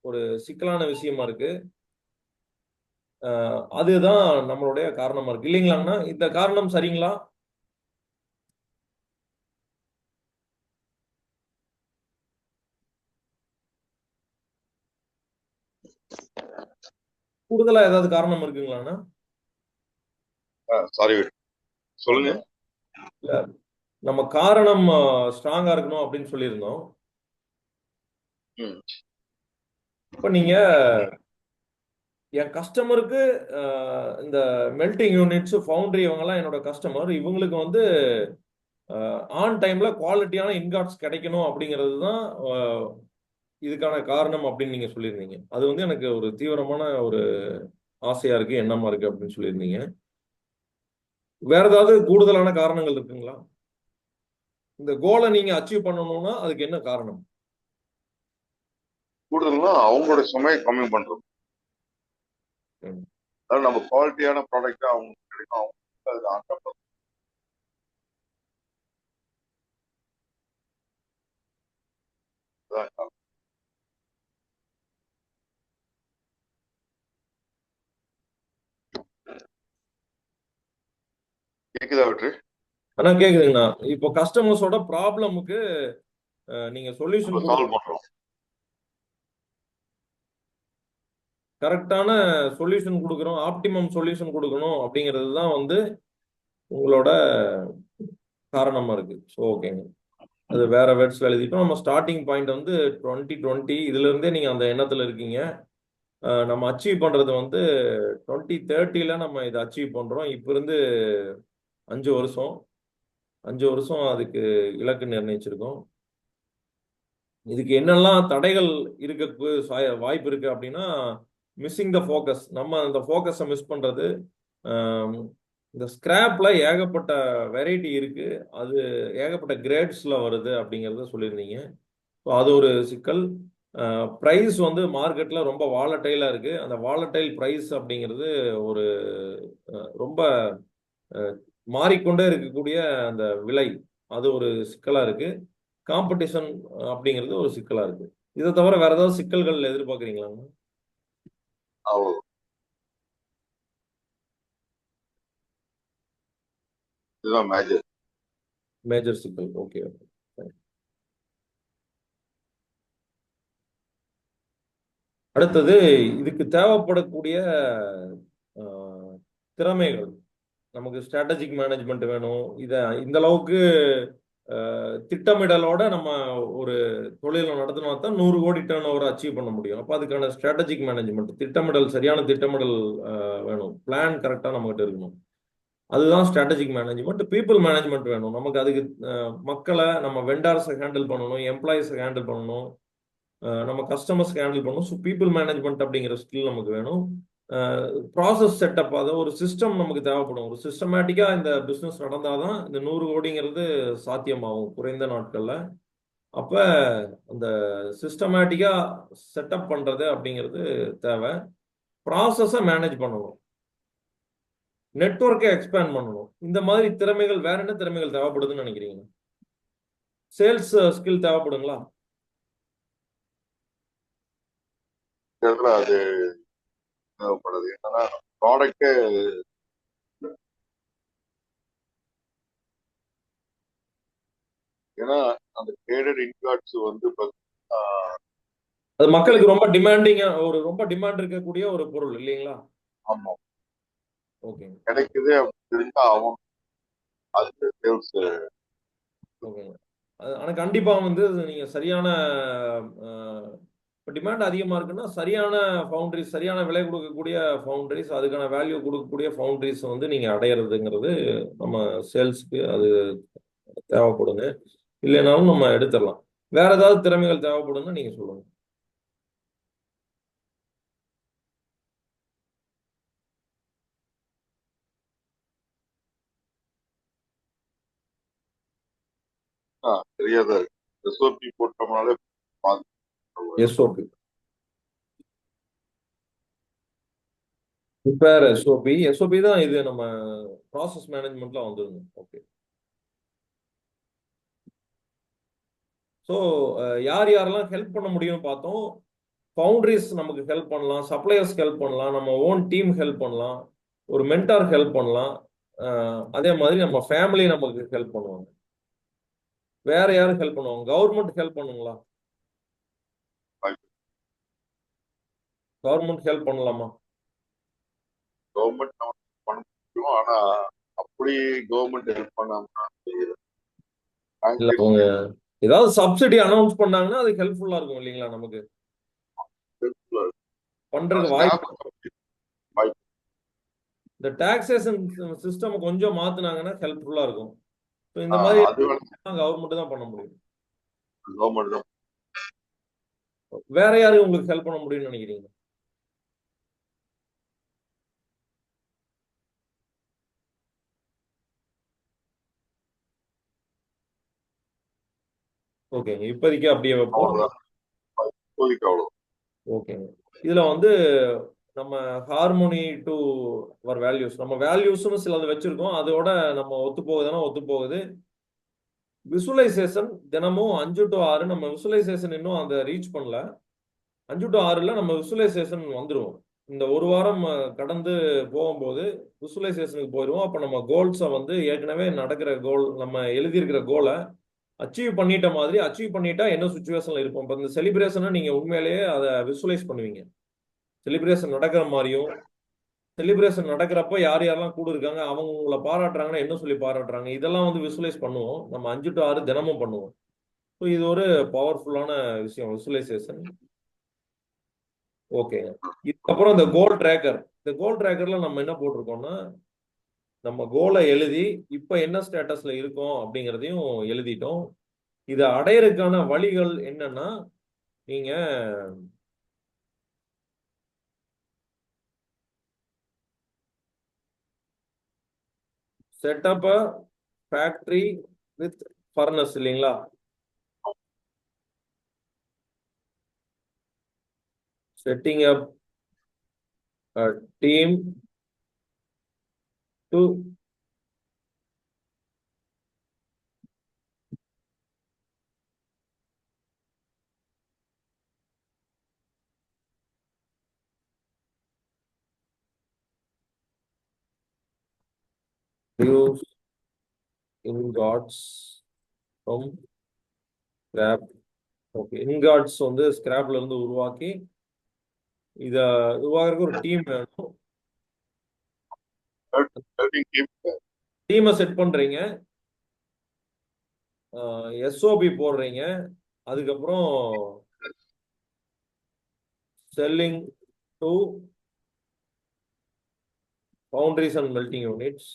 ஒரு சிக்கலான விஷயமா இருக்கு. அதுதான் நம்மளுடைய காரணமா இருக்கு இல்லைங்களாங்கண்ணா? இந்த காரணம் சரிங்களா? கூடுதலா ஏதாவது காரணம் இருக்குங்களாண்ணா? சாரி சொல்லுங்க. நம்ம காரணம் ஸ்ட்ராங்கா இருக்கணும் அப்படின்னு சொல்லியிருந்தோம். இப்ப நீங்க என் கஸ்டமருக்கு இந்த மெல்டிங் யூனிட்ஸ் ஃபவுண்டரி இவங்கெல்லாம் என்னோட கஸ்டமர். இவங்களுக்கு வந்து ஆன் டைம்ல குவாலிட்டியான இன்கார்ட்ஸ் கிடைக்கணும் அப்படிங்கிறது தான் இதுக்கான காரணம் அப்படின்னு நீங்க சொல்லியிருந்தீங்க. அது வந்து எனக்கு ஒரு தீவிரமான ஒரு ஆசையா இருக்கு, எண்ணமா இருக்கு அப்படின்னு சொல்லியிருந்தீங்க. வேற ஏதாவது கூடுதலான காரணங்கள் இருக்குங்களா? இந்த கோலை நீங்க அச்சீவ் பண்ணணும்னா அதுக்கு என்ன காரணம்? கூடுதல்னா அவங்களோட சுமையை கம்மி பண்றது. அதாவது நம்ம குவாலிட்டியான ப்ராடக்ட் அவங்களுக்கு கிடைக்கும். அவங்க அதுல ஆசைப்படுறது. கேக்குதா வெற்றி? ஆனா கேக்குதுங்கண்ணா. இப்போ கஸ்டமர்ஸோட ப்ராப்ளமுக்கு நீங்க சொல்யூஷன் சால்வ் பண்றோம். கரெக்டான சொல்யூஷன் கொடுக்குறோம், ஆப்டிமம் சொல்யூஷன் கொடுக்கணும் அப்படிங்கிறது தான் வந்து உங்களோட காரணமா இருக்கு. ஸோ ஓகேங்க, அது வேற வேர்ட்ஸ்ல எழுதிட்டோம். நம்ம ஸ்டார்டிங் பாயிண்ட் வந்து 2020 இதுல இருந்தே நீங்க அந்த எண்ணத்துல இருக்கீங்க. நம்ம அச்சீவ் பண்றது வந்து 2030ல நம்ம இதை அச்சீவ் பண்றோம். இப்ப இருந்து 5 வருஷம் 5 வருஷம் அதுக்கு இலக்கு நிர்ணயிச்சிருக்கோம். இதுக்கு என்னெல்லாம் தடைகள் இருக்க வாய்ப்பு இருக்கு அப்படின்னா, மிஸ்ஸிங் த ஃபோக்கஸ். நம்ம அந்த ஃபோக்கஸை மிஸ் பண்றது. இந்த ஸ்கிராப்ல ஏகப்பட்ட வெரைட்டி இருக்கு, அது ஏகப்பட்ட கிரேட்ஸ்ல வருது அப்படிங்கிறத சொல்லியிருந்தீங்க. ஸோ அது ஒரு சிக்கல். ப்ரைஸ் வந்து மார்க்கெட்ல ரொம்ப வாலட்டைலா இருக்கு. அந்த வாலட்டைல் ப்ரைஸ் அப்படிங்கிறது ஒரு ரொம்ப மாறிக்கொண்டே இருக்கக்கூடிய அந்த விலை, அது ஒரு சிக்கலா இருக்கு. காம்படிஷன் அப்படிங்கிறது ஒரு சிக்கலா இருக்கு. இதை தவிர வேற ஏதாவது சிக்கல்கள் எதிர்பார்க்குறீங்களா? இதுதான் மேஜர் மேஜர் சிக்கல். ஓகே. அடுத்தது இதுக்கு தேவைப்படக்கூடிய திறமைகள். நமக்கு ஸ்ட்ராட்டஜிக் மேனேஜ்மெண்ட் வேணும். இதை இந்த அளவுக்கு திட்டமிடலோட நம்ம ஒரு தொழிலை நடத்தினா தான் 100 கோடி டர்ன் ஓவர் அச்சீவ் பண்ண முடியும். அப்போ அதுக்கான ஸ்ட்ராட்டஜிக் மேனேஜ்மெண்ட், திட்டமிடல், சரியான திட்டமிடல் வேணும். பிளான் கரெக்டாக நம்மகிட்ட இருக்கணும். அதுதான் ஸ்ட்ராட்டஜிக் மேனேஜ்மெண்ட். பீப்புள் மேனேஜ்மெண்ட் வேணும் நமக்கு. அதுக்கு மக்களை, நம்ம வெண்டார்ஸை ஹேண்டில் பண்ணணும், எம்ப்ளாயிஸை ஹேண்டில் பண்ணணும், நம்ம கஸ்டமர்ஸ்க்கு ஹேண்டில் பண்ணணும். ஸோ பீப்புள் மேனேஜ்மெண்ட் அப்படிங்கிற ஸ்கில் நமக்கு வேணும். ப்ராசஸ் செட்டப், அதை ஒரு சிஸ்டம் நமக்கு தேவைப்படும். ஒரு சிஸ்டமேட்டிக்காக இந்த பிஸ்னஸ் நடந்தால் தான் இந்த 100 கோடிங்கிறது சாத்தியமாகும் குறைந்த நாட்களில். அப்ப அந்த சிஸ்டமேட்டிக்கா செட்டப் பண்றது அப்படிங்கிறது தேவை. ப்ராசஸை மேனேஜ் பண்ணணும், நெட்வொர்க்கை எக்ஸ்பேண்ட் பண்ணணும். இந்த மாதிரி திறமைகள், வேற என்ன திறமைகள் தேவைப்படுதுன்னு நினைக்கிறீங்க? சேல்ஸ் ஸ்கில் தேவைப்படுங்களா? அது தேவைப்படுது. என்னன்னா ப்ராடக்ட், ஏன்னா அந்த ட்ரேடட் இன்கார்ட்ஸ் வந்து அது மக்களுக்கு ரொம்ப டிமாண்டிங்கா, ரொம்ப டிமாண்ட் இருக்கக்கூடிய ஒரு பொருள் இல்லைங்களா? ஆமா, ஓகேங்க. கிடைக்குது அப்படின்னு தெரிஞ்சா அவன் அதுக்கு சேல்ஸ். ஓகேங்க. ஆனா கண்டிப்பா வந்து நீங்க சரியான, இப்போ டிமாண்ட் அதிகமா இருக்குன்னா சரியான ஃபவுண்டரிஸ், சரியான விலை கொடுக்கக்கூடிய ஃபவுண்டரிஸ், அதுக்கான வேல்யூ கொடுக்கக்கூடிய ஃபவுண்டரிஸ் வந்து நீங்க அடையிறதுங்கிறது நம்ம சேல்ஸ்க்கு அது தேவைப்படுங்க. இல்லைனாலும் நம்ம எடுத்துடலாம். வேற ஏதாவது திறமைகள் தேவைப்படுன்னா நீங்க சொல்லுங்க. தெரியாத எஸ்ஓபி போட்டோம்னாலே எஸ்ஓபி, ப்ரிப்பேர் எஸ்ஓபி. எஸ்ஓபி தான் இது நம்ம ப்ராசஸ் மேனேஜ்மெண்ட்ல வந்துருங்க. ஓகே. ஸோ யார் யாரெல்லாம் ஹெல்ப் பண்ண முடியும்னு பார்த்தோம். ஃபவுண்டரிஸ் நமக்கு ஹெல்ப் பண்ணலாம், சப்ளையர்ஸ் ஹெல்ப் பண்ணலாம், நம்ம ஓன் டீம் ஹெல்ப் பண்ணலாம், ஒரு மென்டார் ஹெல்ப் பண்ணலாம். அதே மாதிரி நம்ம ஃபேமிலி நமக்கு ஹெல்ப் பண்ணுவாங்க. வேற யாரும் ஹெல்ப் பண்ணுவாங்க? கவர்மெண்ட் ஹெல்ப் பண்ணுங்களா? கவர்மெண்ட் ஹெல்ப் பண்ணலாமா? கவர்மெண்ட் நமக்கு பண்ண முடியும். ஆனா அப்படி கவர்மெண்ட் ஹெல்ப் பண்ணாம இல்ல, அவங்க ஏதாவது சப்சிடி அனௌன்ஸ் பண்ணாங்கன்னா அது ஹெல்ப்ஃபுல்லா இருக்கும் இல்லைங்களா? நமக்கு பண்றதுக்கு வாய்ப்பு. வாய்ப்பு இந்த டாக்ஸேஷன் சிஸ்டம் கொஞ்சம் மாத்துனாங்கன்னா ஹெல்ப்ஃபுல்லா இருக்கும். ஸோ இந்த மாதிரி அது கவர்மெண்ட் தான் பண்ண முடியும். கவர்மெண்ட் தான். வேற யாரும் உங்களுக்கு ஹெல்ப் பண்ண முடியும்னு நினைக்கிறீங்க? ஓகேங்க, இப்போதைக்கு அப்படியே வைப்போம். அவ்வளவுதான், இப்போதைக்கு அவ்வளவு. ஓகேங்க. இதுல வந்து நம்ம ஹார்மோனி டு அவர் வேல்யூஸ், நம்ம வேல்யூஸ்னு சிலது வச்சிருக்கோம். அதோட நம்ம ஒத்து போகுதுன்னா ஒத்து போகுது. விசுவலைசேஷன் தினமும் 5 to 6 நம்ம விசுவலைசேஷன் இன்னும் அந்த ரீச் பண்ணல. 5 to 6ல நம்ம விசுவலைசேஷன் வந்துருவோம். இந்த ஒரு வாரம் கடந்து போகும்போது விசுவலைசேஷனுக்கு போயிடுவோம். அப்போ நம்ம கோல்ஸை வந்து ஏற்கனவே நடக்கிற கோல், நம்ம எழுதியிருக்கிற கோலை அச்சீவ் பண்ணிட்ட மாதிரி, அச்சீவ் பண்ணிட்டா என்ன சுச்சுவேஷன்ல இருப்போம். இப்போ இந்த செலிப்ரேஷனை நீங்க உண்மையிலேயே அதை விசுவலைஸ் பண்ணுவீங்க. செலிப்ரேஷன் நடக்கிற மாதிரியும், செலிப்ரேஷன் நடக்கிறப்ப யார் யாரெல்லாம் கூட இருக்காங்க, அவங்க உங்களை பாராட்டுறாங்கன்னா என்ன சொல்லி பாராட்டுறாங்க, இதெல்லாம் வந்து விசுவலைஸ் பண்ணுவோம். நம்ம 5 to 6 தினமும் பண்ணுவோம். ஸோ இது ஒரு பவர்ஃபுல்லான விஷயம், விசுவலைசேஷன். ஓகேங்க. இதுக்கப்புறம் இந்த கோல் ட்ராக்கர். இந்த கோல் ட்ராக்கர்ல நம்ம என்ன போட்டிருக்கோம்னா, நம்ம கோலை எழுதி இப்ப என்ன ஸ்டேட்டஸ்ல இருக்கோம் அப்படிங்கிறதையும் எழுதிட்டோம். இதை அடையறதுக்கான வழிகள் என்னன்னா, நீங்க செட்டப் ஃபேக்டரி வித் ஃபர்னஸ் இல்லைங்களா? Setting up team to use ingots from scrap. Okay, ingots வந்து ஸ்கிராப்ல இருந்து உருவாக்கி இத உருவாக்குறதுக்கு ஒரு டீம் வேணும். டீமை செட் பண்றீங்க, எஸ்ஓபி போடுறீங்க, அதுக்கப்புறம் selling to foundries and melting units,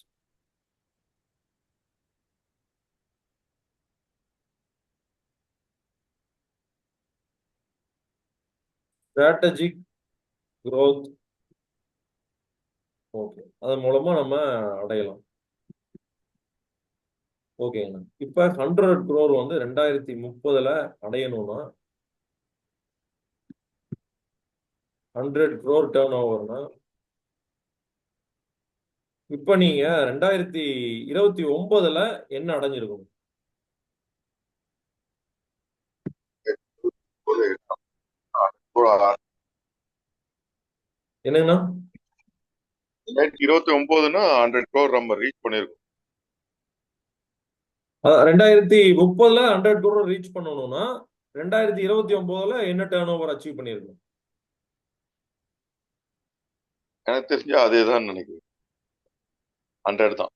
strategic growth. Okay, அது மூலமா நம்ம அடையலாம். ஓகேங்கண்ணா. இப்ப 100 crore வந்து 2030 அடையணும்னா 100 crore டேர்ன் ஓவர்னா இப்ப நீங்க 2029 என்ன அடைஞ்சிருக்கணும்? ஒரு ஒரு என்னங்கண்ணா? 2029னா 100 crore நம்ம ரீச் பண்ணிருக்கோம். 2030 100 crore ரீச் பண்ணணும்னா 2029 என்ன டேர்ன் ஓவர் அச்சீவ் பண்ணிருக்கணும்? எனக்கு தெரிஞ்சு அதே தான் நினைக்கிறேன். 100 தான்.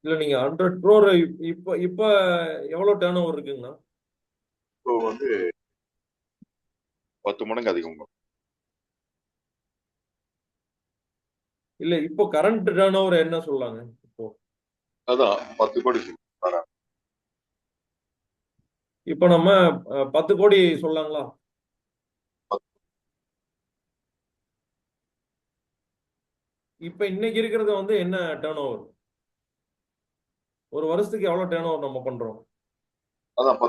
இல்ல நீங்க 100 crore இப்ப இப்ப எவ்வளவு டேர்ன் ஓவர் இருக்குங்கண்ணா? இப்போ வந்து 10 மடங்கு அதிகம். இல்ல இப்போ கரண்ட் டேர்ன் ஓவர் என்ன சொல்லாங்க இப்போ? அதான் 10 கோடி சொல்றேன். இப்ப நம்ம 10 கோடி சொல்லாங்களா? இப்ப இன்னைக்கு இருக்கிறது வந்து என்ன டேர்ன் ஓவர்? ஒரு வருஷத்துக்கு எவ்வளவு டேர்ன் ஓவர் நம்ம பண்றோம்? அதான்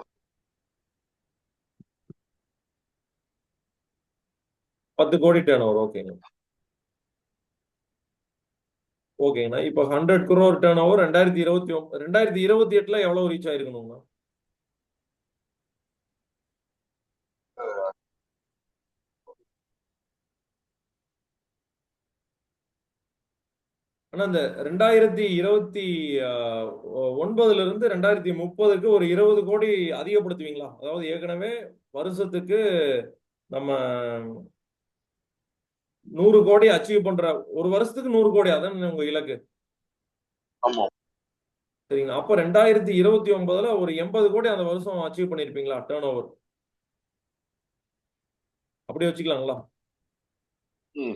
10 கோடி டேர்ன் ஓவர். ஓகேங்க. ஓகேங்கண்ணா. இப்ப 100 crore டேர்ன் ஓவர் 2028 எவ்வளவு ரீச் ஆயிருக்கணுங்கண்ணா? ஆனா இந்த 2029 இருந்து 2030க்கு ஒரு 20 கோடி அதிகப்படுத்துவீங்களா? அதாவது ஏற்கனவே வருஷத்துக்கு நம்ம 100 கோடி அச்சீவ் பண்ற ஒரு வருஷத்துக்கு 100 கோடி அதான் உங்க இலக்கு. ஆமா. சரிங்களா? அப்ப 2029 ஒரு 80 கோடி அந்த வருஷம் அச்சீவ் பண்ணிருப்பீங்களா டேர்ன் ஓவர்? அப்படி வச்சுக்கலாங்களா?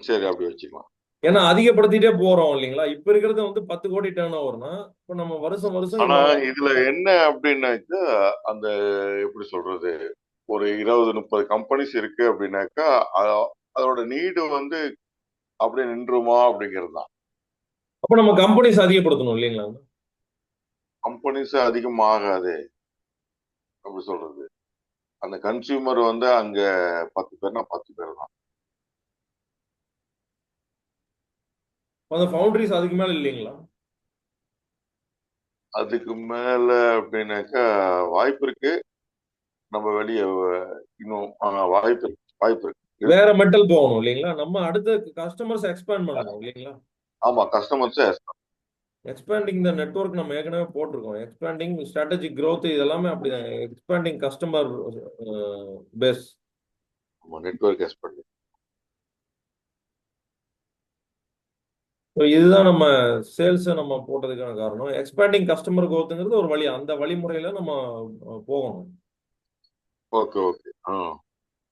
சரி, அப்படி வச்சுக்கலாம். ஏன்னா அதிகப்படுத்திட்டே போறோம் இல்லைங்களா? இப்ப இருக்கிறது வந்து 10 கோடி டேர்ன் ஓவர்னா இப்ப நம்ம வருஷம் வருஷம் ஆனா இவ்வளவு. இதுல என்ன அப்படின்னாக்கா, அந்த எப்படி சொல்றது, ஒரு 20, 30 கம்பெனிஸ் இருக்கு அப்படின்னாக்கா, அதோட நீடு வந்து அப்படியே நின்றுமா அப்படிங்கிறது தான். அப்ப நம்ம கம்பெனிஸ் அதிகப்படுத்தணும் இல்லைங்களா? கம்பெனிஸ் அதிகமாகாது. எப்படி சொல்றது, அந்த கன்சியூமர் வந்து அங்க 10 பேர்னா 10 பேர் தான். அந்த ஃபவுண்டரிஸ் அதுக்கு மேல இல்லைங்களா? அதுக்கு மேல அப்படின்னாக்கா வாய்ப்பு இருக்கு. நம்ம வெளிய இன்னும் வாய்ப்பு இருக்கு. வாய்ப்பு இருக்கு. வேற மெட்டல் போகணும் இல்லைங்களா? நம்ம அடுத்த கஸ்டமர்ஸ் எக்ஸ்பேண்ட் பண்ணணும் இல்லைங்களா? ஆமா, கஸ்டமர்ஸ். எக்ஸ்பேண்டிங் த நெட்வொர்க் நம்ம ஏற்கனவே போட்டிருக்கோம். எக்ஸ்பேண்டிங் ஸ்ட்ராட்டஜிக் growth இது எல்லாமே அப்படிதான். Expanding customer base. Network expert. இதுதான் நம்ம சேல்ஸ் நம்ம போட்டதுக்கான காரணம். எக்ஸ்பேண்டிங் கஸ்டமர் growthங்கிறது ஒரு வழி. அந்த வழிமுறையில நம்ம போகணும். Okay, okay.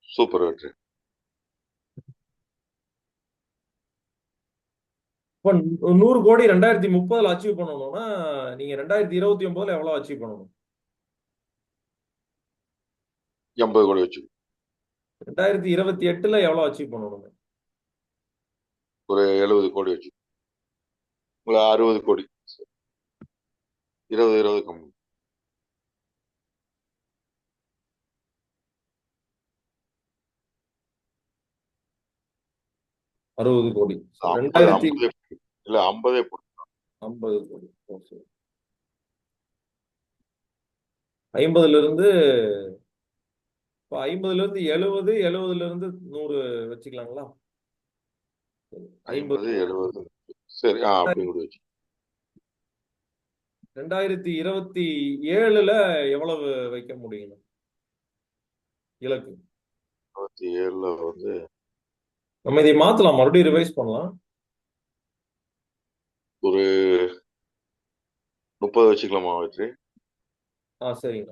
சூப்பர் வெற்றி. இப்ப 100 கோடி 2030 அச்சீவ் பண்ணணும்னா நீங்க 2029 எவ்வளவு அச்சீவ் பண்ணணும்? 80 கோடி வச்சு 2028 எவ்வளவு அச்சீவ் பண்ணணும்? ஒரு 70 கோடி வச்சு ஒரு 60 கோடி. 20 கம்மி. 60 கோடி. 50 2050 50 இல்ல 50 போடு. கோடி. ஓகே. 50ல இருந்து இப்ப 50ல இருந்து 70, 70ல இருந்து 100 வச்சுக்கலாங்களா? 50 50, 70. சரி, அப்படி கூட வச்சு 2027 எவ்வளவு வைக்க முடியும் இலக்கு? 27ல வந்து நம்ம இதை மாத்தலாம், மறுபடியும் ரிவைஸ் பண்ணலாம். ஒரு 30 வச்சுக்கலாமா வெற்றி? சரிங்க.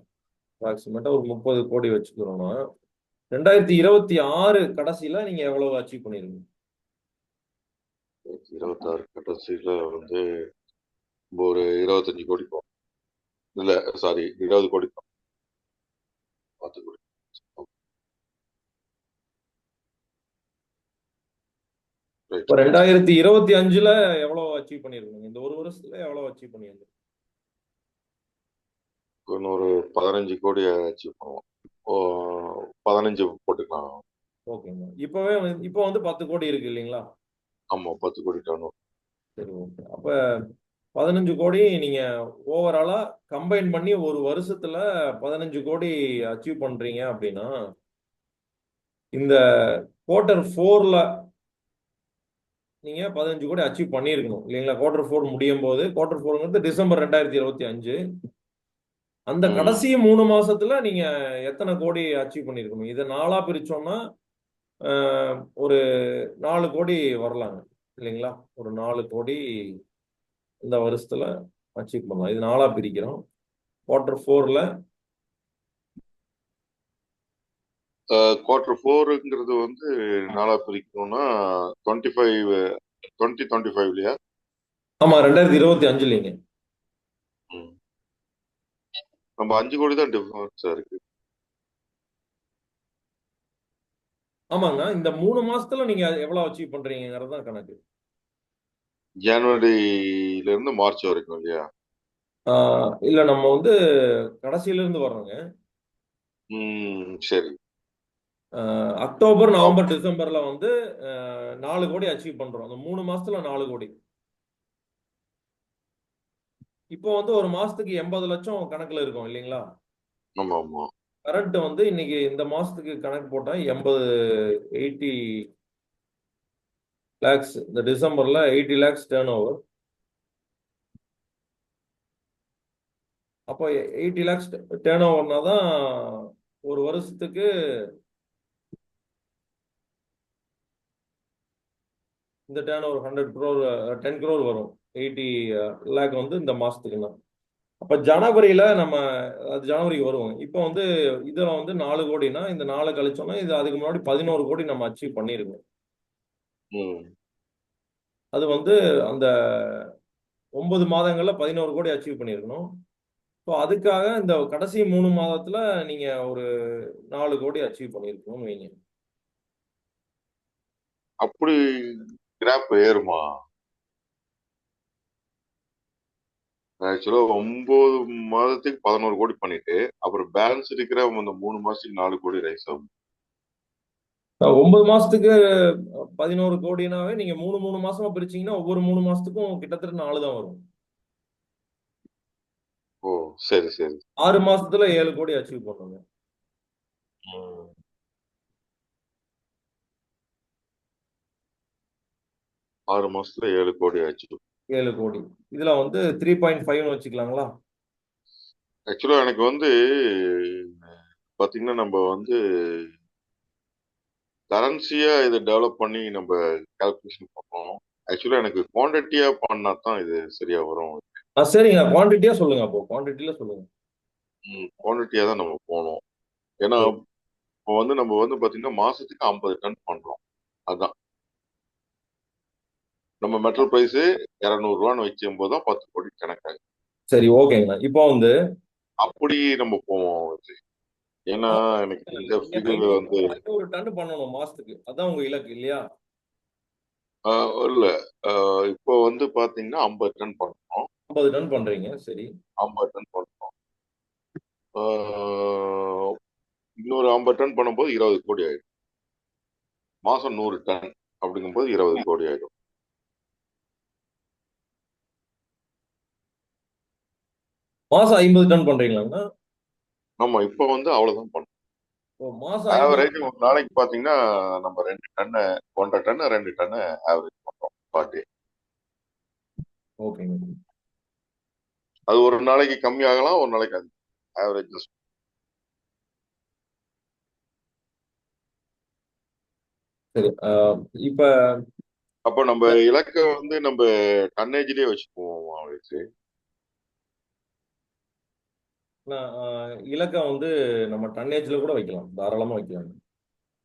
அப்ராக்சிமேட்டா ஒரு 30 கோடி வச்சுக்கிறோம்னா 2026 கடைசியில நீங்க எவ்வளவு அச்சீவ் பண்ணிருக்கீங்க? 26 கடைசியில வந்து ஒரு 25 கோடி போகும். இல்ல, சாரி, 20 கோடி போகும். 10 கோடி. இப்ப ரைட். 2025 எவ்வளவு அச்சீவ் பண்ணிருக்கீங்க? இந்த ஒரு வருஷத்துல எவ்வளவு அச்சீவ் பண்ணிருக்கீங்க? இன்னொரு 15 கோடி அச்சீவ் பண்ணுவோம். ஓ, 15 போட்டுக்கலாம். ஓகேங்க. இப்போ வந்து 10 கோடி இருக்கு இல்லைங்களா? ஆமா, 10 கோடி டர்ன். சரி, ஓகே. அப்ப 15 கோடி நீங்க ஓவராலா கம்பைன் பண்ணி ஒரு வருஷத்துல 15 கோடி அச்சீவ் பண்றீங்க அப்படின்னா, இந்த Q4 நீங்க 15 கோடி அச்சீவ் பண்ணியிருக்கணும் இல்லைங்களா? Q4 முடியும் போது, Q4 டிசம்பர் 2025. அந்த ம். கடைசி 3 மாசத்துல நீங்க எத்தனை கோடி அச்சீவ் பண்ணிருக்கணும்? இதை 4ஆ பிரிச்சோம்னா ஒரு 4 கோடி வரலாங்க இல்லைங்களா? ஒரு 4 கோடி இந்த வருஷத்துல அச்சீவ் பண்ணலாம். இது 4ஆ பிரிக்கிறோம். Q4 Q4ங்கிறது வந்து 4ஆ பிரிக்கணும்னா 25 2025 ஆமா, 2025 ம். நம்ம 5 கோடி தான் டிஃபரன்ஸா இருக்கு. ஆமாங்க. இந்த 3 மாசத்துல நீங்க எவ்வளவு அச்சீவ் பண்றீங்கிறது தான் கணக்கு. ஜனவரியில இருந்து மார்ச் வரைக்கும் இல்லையா? இல்ல, நம்ம வந்து கடைசியில இருந்து வர்றோங்க. சரி. அக்டோபர், அப்- நவம்பர், டிசம்பர்ல வந்து 4 கோடி அச்சீவ் பண்றோம். அந்த 3 மாசத்துல 4 கோடி. இப்போ வந்து ஒரு மாசத்துக்கு 80 லட்சம் கணக்குல இருக்கும் இல்லைங்களா? ஆமா ஆமா. கரண்ட் வந்து இன்னைக்கு இந்த மாசத்துக்கு கணக்கு போட்டா 80 லேக்ஸ். இந்த டிசம்பர்ல 80 லேக்ஸ் டர்ன் ஓவர். அப்போ 80 லேக்ஸ் டர்ன் ஓவர்னா தான் ஒரு வருஷத்துக்கு இந்த டர்ன் ஓவர் 100 crore 10 crore வரும். 80 லேக் வந்து இந்த மாசத்துக்குன்னா. அப்ப ஜனவரியில நம்ம அது ஜனவரிக்கு வருவோம். இப்போ வந்து இதுல வந்து 4 கோடினா இந்த 4 கழிச்சோம்னா இது அதுக்கு முன்னாடி 11 கோடி நம்ம அச்சீவ் பண்ணிருக்கோம். ம். அது வந்து அந்த 9 மாதங்கள்ல 11 கோடி அச்சீவ் பண்ணியிருக்கணும். ஸோ அதுக்காக இந்த கடைசி 3 மாதத்துல நீங்க ஒரு 4 கோடி அச்சீவ் பண்ணியிருக்கணும்னு வைங்க. அப்படி கிராப் ஏறுமா? ஆக்சுவலா 9 மாதத்துக்கு 11 கோடி பண்ணிட்டு அப்புறம் பேலன்ஸ் இருக்கிற அந்த 3 மாசத்துக்கு 4 கோடி ரைஸ் ஆகும். 9 மாசத்துக்கு 11 கோடினாவே நீங்க 3 மாசமா பிரிச்சீங்கன்னா ஒவ்வொரு 3 மாசத்துக்கும் கிட்டத்தட்ட 4 தான் வரும். ஓ, சரி சரி. 6 மாசத்துல 7 கோடி அச்சீவ் பண்ணுங்க. ம். 6 மாசத்துல 7 கோடி ஆச்சு. 7 கோடி. இதுல வந்து 3.5ன்னு வச்சுக்கலாங்களா? ஆக்சுவலா எனக்கு வந்து பாத்தீங்கன்னா நம்ம வந்து கரன்சியா இதை டெவலப் பண்ணி நம்ம கால்குலேஷன் பண்ணோம். ஆக்சுவலா எனக்கு குவான்டிட்டியா பண்ணா தான் இது சரியா வரும். சரிங்க. குவான்டிட்டியா சொல்லுங்க. அப்போ குவான்டிட்டியில சொல்லுங்க. குவான்டிட்டியா தான் நம்ம போனோம். ஏன்னா சரி. இப்போ வந்து நம்ம வந்து பாத்தீங்கன்னா மாசத்துக்கு 50 டன் பண்றோம். அதான் நம்ம மெட்டல் பிரைஸ் 200 ரூபான்னு வைக்கும் போது தான் 10 கோடி கணக்காகும். சரி, ஓகேங்க. இப்போ வந்து அப்படி நம்ம போவோம் இது. ஏன்னா எனக்கு தெரிஞ்ச நீங்க ஃபிகர் 500 வந்து 500 டன் பண்ணணும் மாசத்துக்கு. அதான் உங்க இலக்கு இல்லையா? இல்ல, இப்போ வந்து பாத்தீங்கன்னா 50 டன் பண்றோம். 50 டன் பண்றீங்க. சரி. 50 டன் பண்றோம். ஆஹ் இன்னொரு 50 டன் பண்ணும்போது 20 கோடி ஆயிடும். மாசம் 100 டன் அப்படிங்கும்போது 20 கோடி ஆயிடும். மாசம் 50 டன் பண்றீங்களாங்கண்ணா? நம்ம இப்ப வந்து அவ்வளவுதான் பண்றோம். ஓ, மாசம் 50. ஆவரேஜ் ஒரு நாளைக்கு பாத்தீங்கன்னா நம்ம 2 டன்னு 1.5 டன் 2 டன்னு ஆவரேஜ் பண்றோம் பாட்டி. ஓகேங்க. அது ஒரு நாளைக்கு கம்மி ஆகலாம், ஒரு நாளைக்கு அதிகம். ஆவரேஜ். சரி. இப்ப அப்போ நம்ம இலக்க வந்து நம்ம டன்னேஜ்லயே வச்சுக்குவோம் அவங்களுக்கு. இலக்கை வந்து நம்ம டன்னேஜ்ல கூட வைக்கலாம். தாராளமா வைக்கலாம்.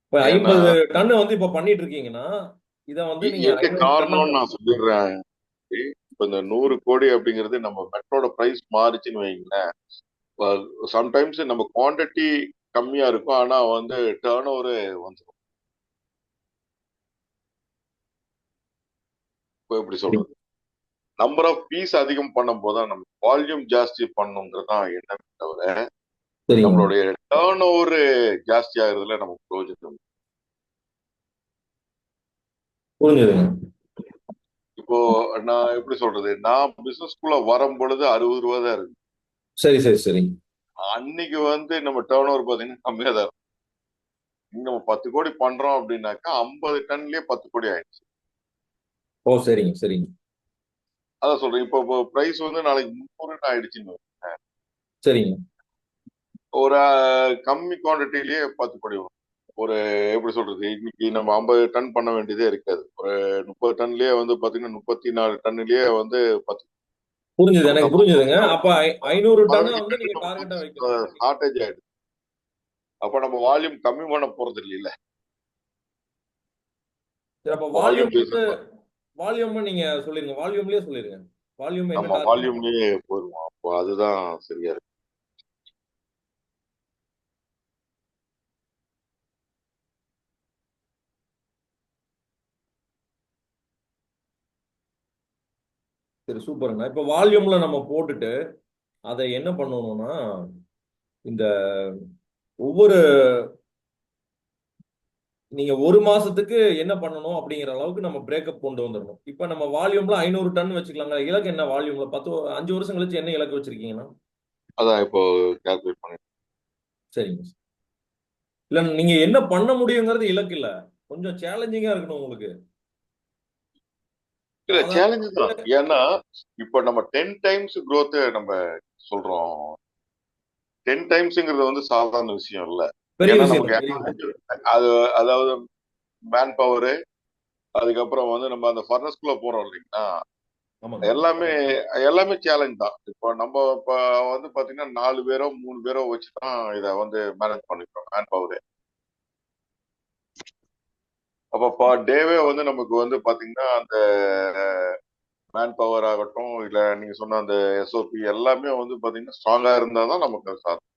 இப்ப ஏன்னா 50 டன் வந்து இப்ப பண்ணிட்டு இருக்கீங்கன்னா இத வந்து நீங்க எங்க 500 டன்னா. காரணம்னு நான் சொல்லிடுறேன். இப்ப இந்த 100 கோடி அப்படிங்கிறது நம்ம மெட்ரோட பிரைஸ் மாறிச்சுன்னு வைங்களேன். சம்டைம்ஸ் நம்ம குவாண்டிட்டி கம்மியா இருக்கும், ஆனா வந்து டேர்ன் ஓவர் வந்துடும். இப்போ எப்படி சொல்றது? நம்பர் ஆஃப் பீஸ் அதிகம் பண்ணும் போதுதான் நம்ம வால்யூம் ஜாஸ்தி பண்ணுங்கிறது தான் எண்ணமே தவிர சரிங்க. நம்மளுடைய டேர்ன் ஓவர் ஜாஸ்தி ஆகுறதுல நமக்கு பிரயோஜனம். புரிஞ்சுதுங்க. இப்போ நான் எப்படி சொல்றது, நான் பிசினஸ்குள்ள வரும் பொழுது 60 ரூபா தான் இருக்கு. சரி சரி சரி. அன்னைக்கு நம்ம டேர்ன் ஓவர் பாத்தீங்கன்னா கம்மியா தான் இருக்கும். இங்க நம்ம 10 கோடி பண்றோம் அப்படின்னாக்கா 50 டன்லயே 10 கோடி ஆயிடுச்சு. ஓ சரிங்க சரிங்க. அதான் சொல்றேன். இப்போ பிரைஸ் நாளைக்கு 300 ஆயிடுச்சுன்னு சரிங்க. ஒரு கம்மி குவான்டிட்டிலேயே 10 கோடி வரும். ஒரு எப்படி சொல்றது, இன்னைக்கு நம்ம 50 டன் பண்ண வேண்டியதே இருக்காது. ஒரு 30 டன்லயே பாத்தீங்கன்னா 34 டன்னுலயே 10. புரிஞ்சுது, எனக்கு நம்ம புரிஞ்சுதுங்க. அப்ப 500 டன்னை வந்து நீங்க டார்கெட்டா வைக்கணும். ஷார்டேஜ் ஆயிடுது. அப்ப நம்ம வால்யூம் கம்மி பண்ண போறது இல்ல. சரி, அப்ப வால்யூம் வால்யூம் நீங்க சொல்லிருங்க. வால்யூம்லயே சொல்லிருங்க. வால்யூம் என்ன நம்ம டார்கெட்? வால்யூம்லயே போயிருவோம். அப்போ அதுதான் சரியா இருக்கு. சரி சூப்பருங்க. இப்ப வால்யூம்ல நம்ம போட்டுட்டு அதை என்ன பண்ணணும்னா, இந்த ஒவ்வொரு நீங்க ஒரு மாசத்துக்கு என்ன பண்ணணும் அப்படிங்கிற அளவுக்கு நம்ம பிரேக்கப் கொண்டு வந்துடணும். இப்ப நம்ம வால்யூம்ல 500 டன் வச்சுக்கலாங்க. இலக்கு என்ன வால்யூம்ல 5 வருஷம் கழிச்சு என்ன இலக்கு வச்சிருக்கீங்கன்னா? அதான் இப்போ கால்குலேட் பண்ணி. சரிங்க. இல்ல நீங்க என்ன பண்ண முடியுங்கிறது இலக்கு இல்ல. கொஞ்சம் சேலஞ்சிங்கா இருக்கணும் உங்களுக்கு. இல்ல சாதாரண சேலஞ்சு தான். ஏன்னா இப்ப நம்ம 10 டைம்ஸ் growth நம்ம சொல்றோம். 10 டைம்ஸ்ங்கிறது சாதாரண விஷயம் இல்ல. பெரிய ஏன்னா விஷயம் நமக்கு தான். பெரிய விஷயம். அது அதாவது மேன் பவர், அதுக்கப்புறம் நம்ம அந்த ஃபர்னஸ்குள்ள போறோம் இல்லைங்களா, ஆமாங்க. எல்லாமே எல்லாமே சேலஞ்ச் தான். இப்போ நம்ம இப்ப பாத்தீங்கன்னா 4 பேரோ 3 பேரோ வச்சுதான் இதை மேனேஜ் பண்ணிக்கிறோம் மேன் பவர். அப்ப பர் டேவே நமக்கு பாத்தீங்கன்னா அந்த மேன் பவர் ஆகட்டும், இல்ல நீங்க சொன்ன அந்த எஸ்ஓபி எல்லாமே பாத்தீங்கன்னா ஸ்ட்ராங்கா இருந்தாதான் நமக்கு அது சாத்தியம்.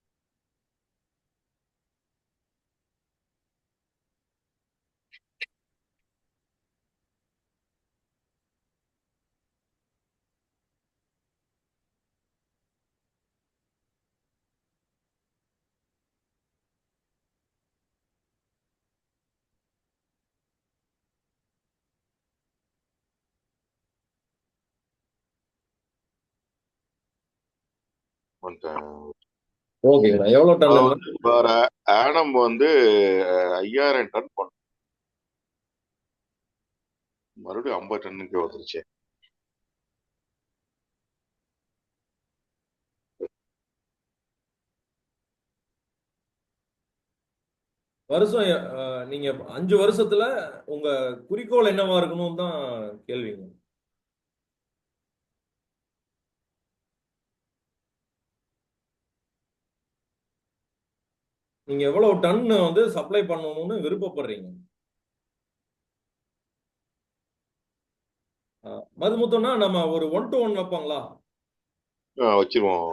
கொஞ்சம் ஓகேங்கண்ணா. எவ்வளவு டன்னுங்க? வேற ஆடம் 5000 டன் பண்ணும். மறுபடியும் 50 டன்னுக்கு வந்துருச்சு. வருஷம் நீங்க 5 வருஷத்துல உங்க குறிக்கோள் என்னவா இருக்கணும் தான் கேள்விங்க. நீங்க எவ்வளவு டன் சப்ளை பண்ணணும்னு விருப்பப்படுறீங்க? மதுமுத்தம்னா நம்ம ஒரு 1 to 1 வைப்பாங்களா? வச்சிருவோம்.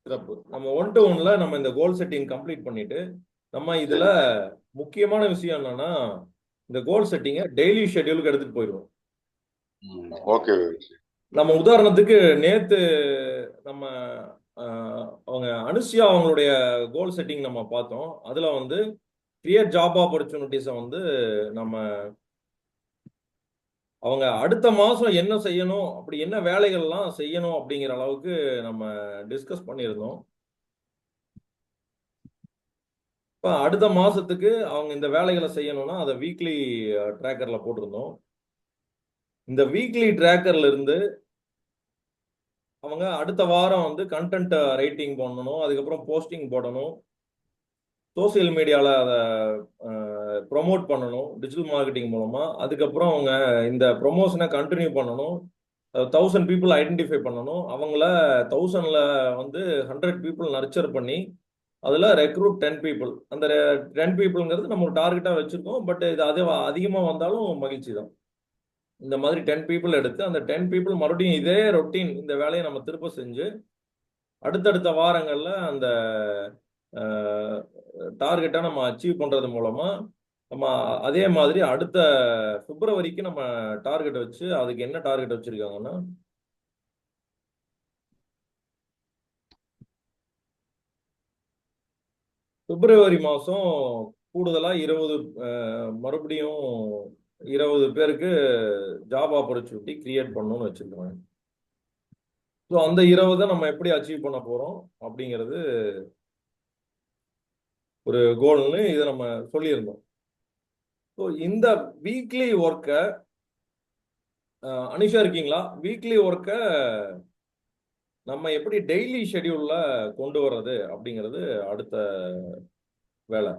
சிறப்பு. நம்ம 1 to 1ல நம்ம இந்த கோல் செட்டிங் கம்ப்ளீட் பண்ணிட்டு, நம்ம இதுல சரி. முக்கியமான விஷயம் என்னன்னா, இந்த கோல் செட்டிங்கை டெய்லி ஷெட்யூலுக்கு எடுத்துட்டு போயிடுவோம். ஓகே. நம்ம உதாரணத்துக்கு நேத்து நம்ம அவங்க அனுசியா அவங்களுடைய கோல் செட்டிங் நம்ம பார்த்தோம். அதுல கிரியேட் ஜாப் ஆப்பர்ச்சுனிட்டிஸை நம்ம அவங்க அடுத்த மாசம் என்ன செய்யணும், அப்படி என்ன வேலைகள்லாம் செய்யணும் அப்படிங்கிற அளவுக்கு நம்ம டிஸ்கஸ் பண்ணியிருந்தோம். இப்போ அடுத்த மாசத்துக்கு அவங்க இந்த வேலைகளை செய்யணும்னா அதை வீக்லி ட்ராக்கர்ல போட்டிருந்தோம். இந்த வீக்லி ட்ராக்கர்ல இருந்து அவங்க அடுத்த வாரம் கண்டென்ட் ரைட்டிங் பண்ணணும், அதுக்கப்புறம் போஸ்டிங் போடணும், சோசியல் மீடியாவில் அதை ப்ரொமோட் பண்ணணும் டிஜிட்டல் மார்க்கெட்டிங் மூலமா. அதுக்கப்புறம் அவங்க இந்த ப்ரொமோஷனை கண்டினியூ பண்ணணும். 1000 பீப்புள் ஐடென்டிஃபை பண்ணணும். அவங்கள 1000ல 100 பீப்புள் நர்ச்சர் பண்ணி அதில் ரெக்ரூட் 10 பீப்புள். அந்த 10 பீப்புளுங்கிறது நம்ம ஒரு டார்கெட்டாக வச்சுருக்கோம். பட் இது அது அதிகமாக வந்தாலும் மகிழ்ச்சி தான். இந்த மாதிரி 10 பீப்புள் எடுத்து அந்த 10 பீப்புள் மறுபடியும் இதே ரொட்டீன் இந்த வேலையை நம்ம திரும்ப செஞ்சு அடுத்தடுத்த வாரங்களில் அந்த டார்கெட்டை நம்ம அச்சீவ் பண்ணுறது மூலமா நம்ம அதே மாதிரி அடுத்த பிப்ரவரிக்கு நம்ம டார்கெட் வச்சு, அதுக்கு என்ன டார்கெட் வச்சிருக்காங்கன்னா பிப்ரவரி மாதம் கூடுதலாக மறுபடியும் 20 பேருக்கு ஜாப் ஆப்பர்ச்சுனிட்டி கிரியேட் பண்ணணும்னு வச்சுருக்காங்க. ஸோ அந்த 20 நம்ம எப்படி அச்சீவ் பண்ண போகிறோம் அப்படிங்கிறது ஒரு கோல்னு இதை நம்ம சொல்லியிருந்தோம். ஸோ இந்த வீக்லி ஒர்க்கை அனிஷா இருக்கீங்களா? வீக்லி ஒர்க்கை நம்ம எப்படி டெய்லி ஷெட்யூல்ல கொண்டு வர்றது அப்படிங்கிறது அடுத்த வேலை.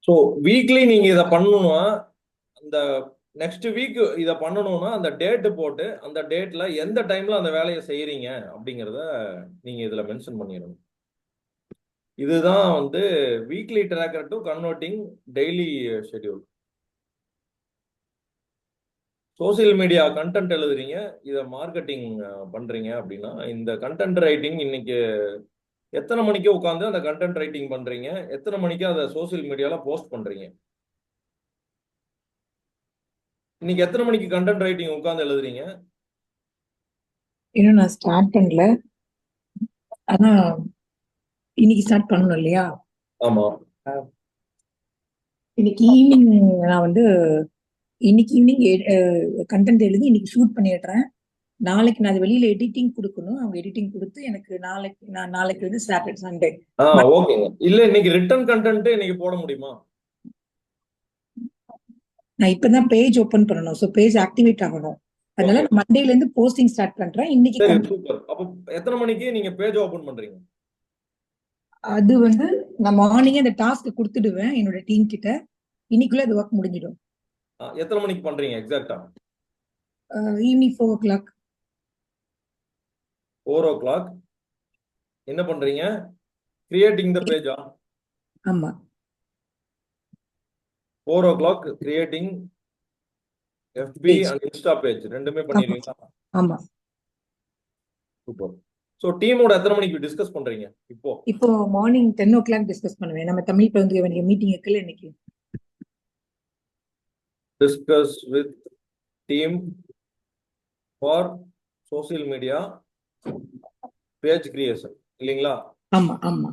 ஸோ வீக்லி நீங்க இதை பண்ணணும்னா அந்த நெக்ஸ்ட் வீக் இதை பண்ணணும்னா அந்த டேட்டு போட்டு அந்த டேட்ல எந்த டைம்ல அந்த வேலையை செய்யறீங்க அப்படிங்கிறத நீங்க இதுல மென்ஷன் பண்ணிடணும். இதுதான் வந்து weekly tracker to converting daily schedule. Social media content எழுதுறீங்க, இதை மார்க்கெட்டிங் பண்றீங்க அப்படின்னா இந்த கண்டென்ட் ரைட்டிங் இன்னைக்கு எத்தனை மணிக்கு உட்காந்து அந்த கண்டென்ட் ரைட்டிங் பண்றீங்க, எத்தனை மணிக்கு அதை சோசியல் மீடியால போஸ்ட் பண்றீங்க? இன்னைக்கு எத்தனை மணிக்கு கண்டென்ட் ரைட்டிங் உட்காந்து எழுதுறீங்க? இன்னும் நான் ஸ்டார்ட் பண்ணல. ஆனா இன்னைக்கு ஸ்டார்ட் பண்ணணும் இல்லையா? ஆமா. இன்னைக்கு ஈவினிங் நான் வந்து இன்னைக்கு ஈவினிங் கண்டென்ட் எழுதி இன்னைக்கு ஷூட் பண்ணிடுறேன். நாளைக்கு நான் அது வெளியில எடிட்டிங் கொடுக்கணும். அவங்க எடிட்டிங் கொடுத்து எனக்கு நாளைக்கு வந்து சாட்டர்டே சண்டே. ஓகேங்க. இல்ல இன்னைக்கு ரிட்டன் கண்டென்ட் இன்னைக்கு போட முடியுமா? நான் இப்பதான் பேஜ் ஓபன் பண்ணணும். சோ பேஜ் ஆக்டிவேட் ஆகணும். அதனால நான் மண்டேல இருந்து போஸ்டிங் ஸ்டார்ட் பண்றேன். இன்னைக்கு சூப்பர். அப்ப எத்தனை மணிக்கு நீங்க பேஜ் ஓபன் பண்றீங்க? அது வந்து நான் மார்னிங் அந்த டாஸ்க் கொடுத்துடுவேன் என்னோட டீம் கிட்ட. இன்னைக்குள்ள அது ஒர்க் முடிஞ்சிடும். எத்தனை மணிக்கு பண்றீங்க எக்ஸாக்ட்டா? Evening 4 o'clock. 4 o'clock என்ன பண்றீங்க? கிரியேட்டிங் த பேஜா? ஆமா. 4 o'clock creating FB and Insta page ரெண்டுமே பண்ணிடுவீங்களா? ஆமா. சூப்பர். சோ டீமோட எத்தனை மணிக்கு டிஸ்கஸ் பண்றீங்க இப்போ மார்னிங் 10 o'clock டிஸ்கஸ் பண்ணுவேன். நம்ம தமிழ் பகுதிக்கு வேண்டிய மீட்டிங் இருக்குல்ல இன்னைக்கு. Discuss with team for social media page creation இல்லைங்களா? ஆமா ஆமா.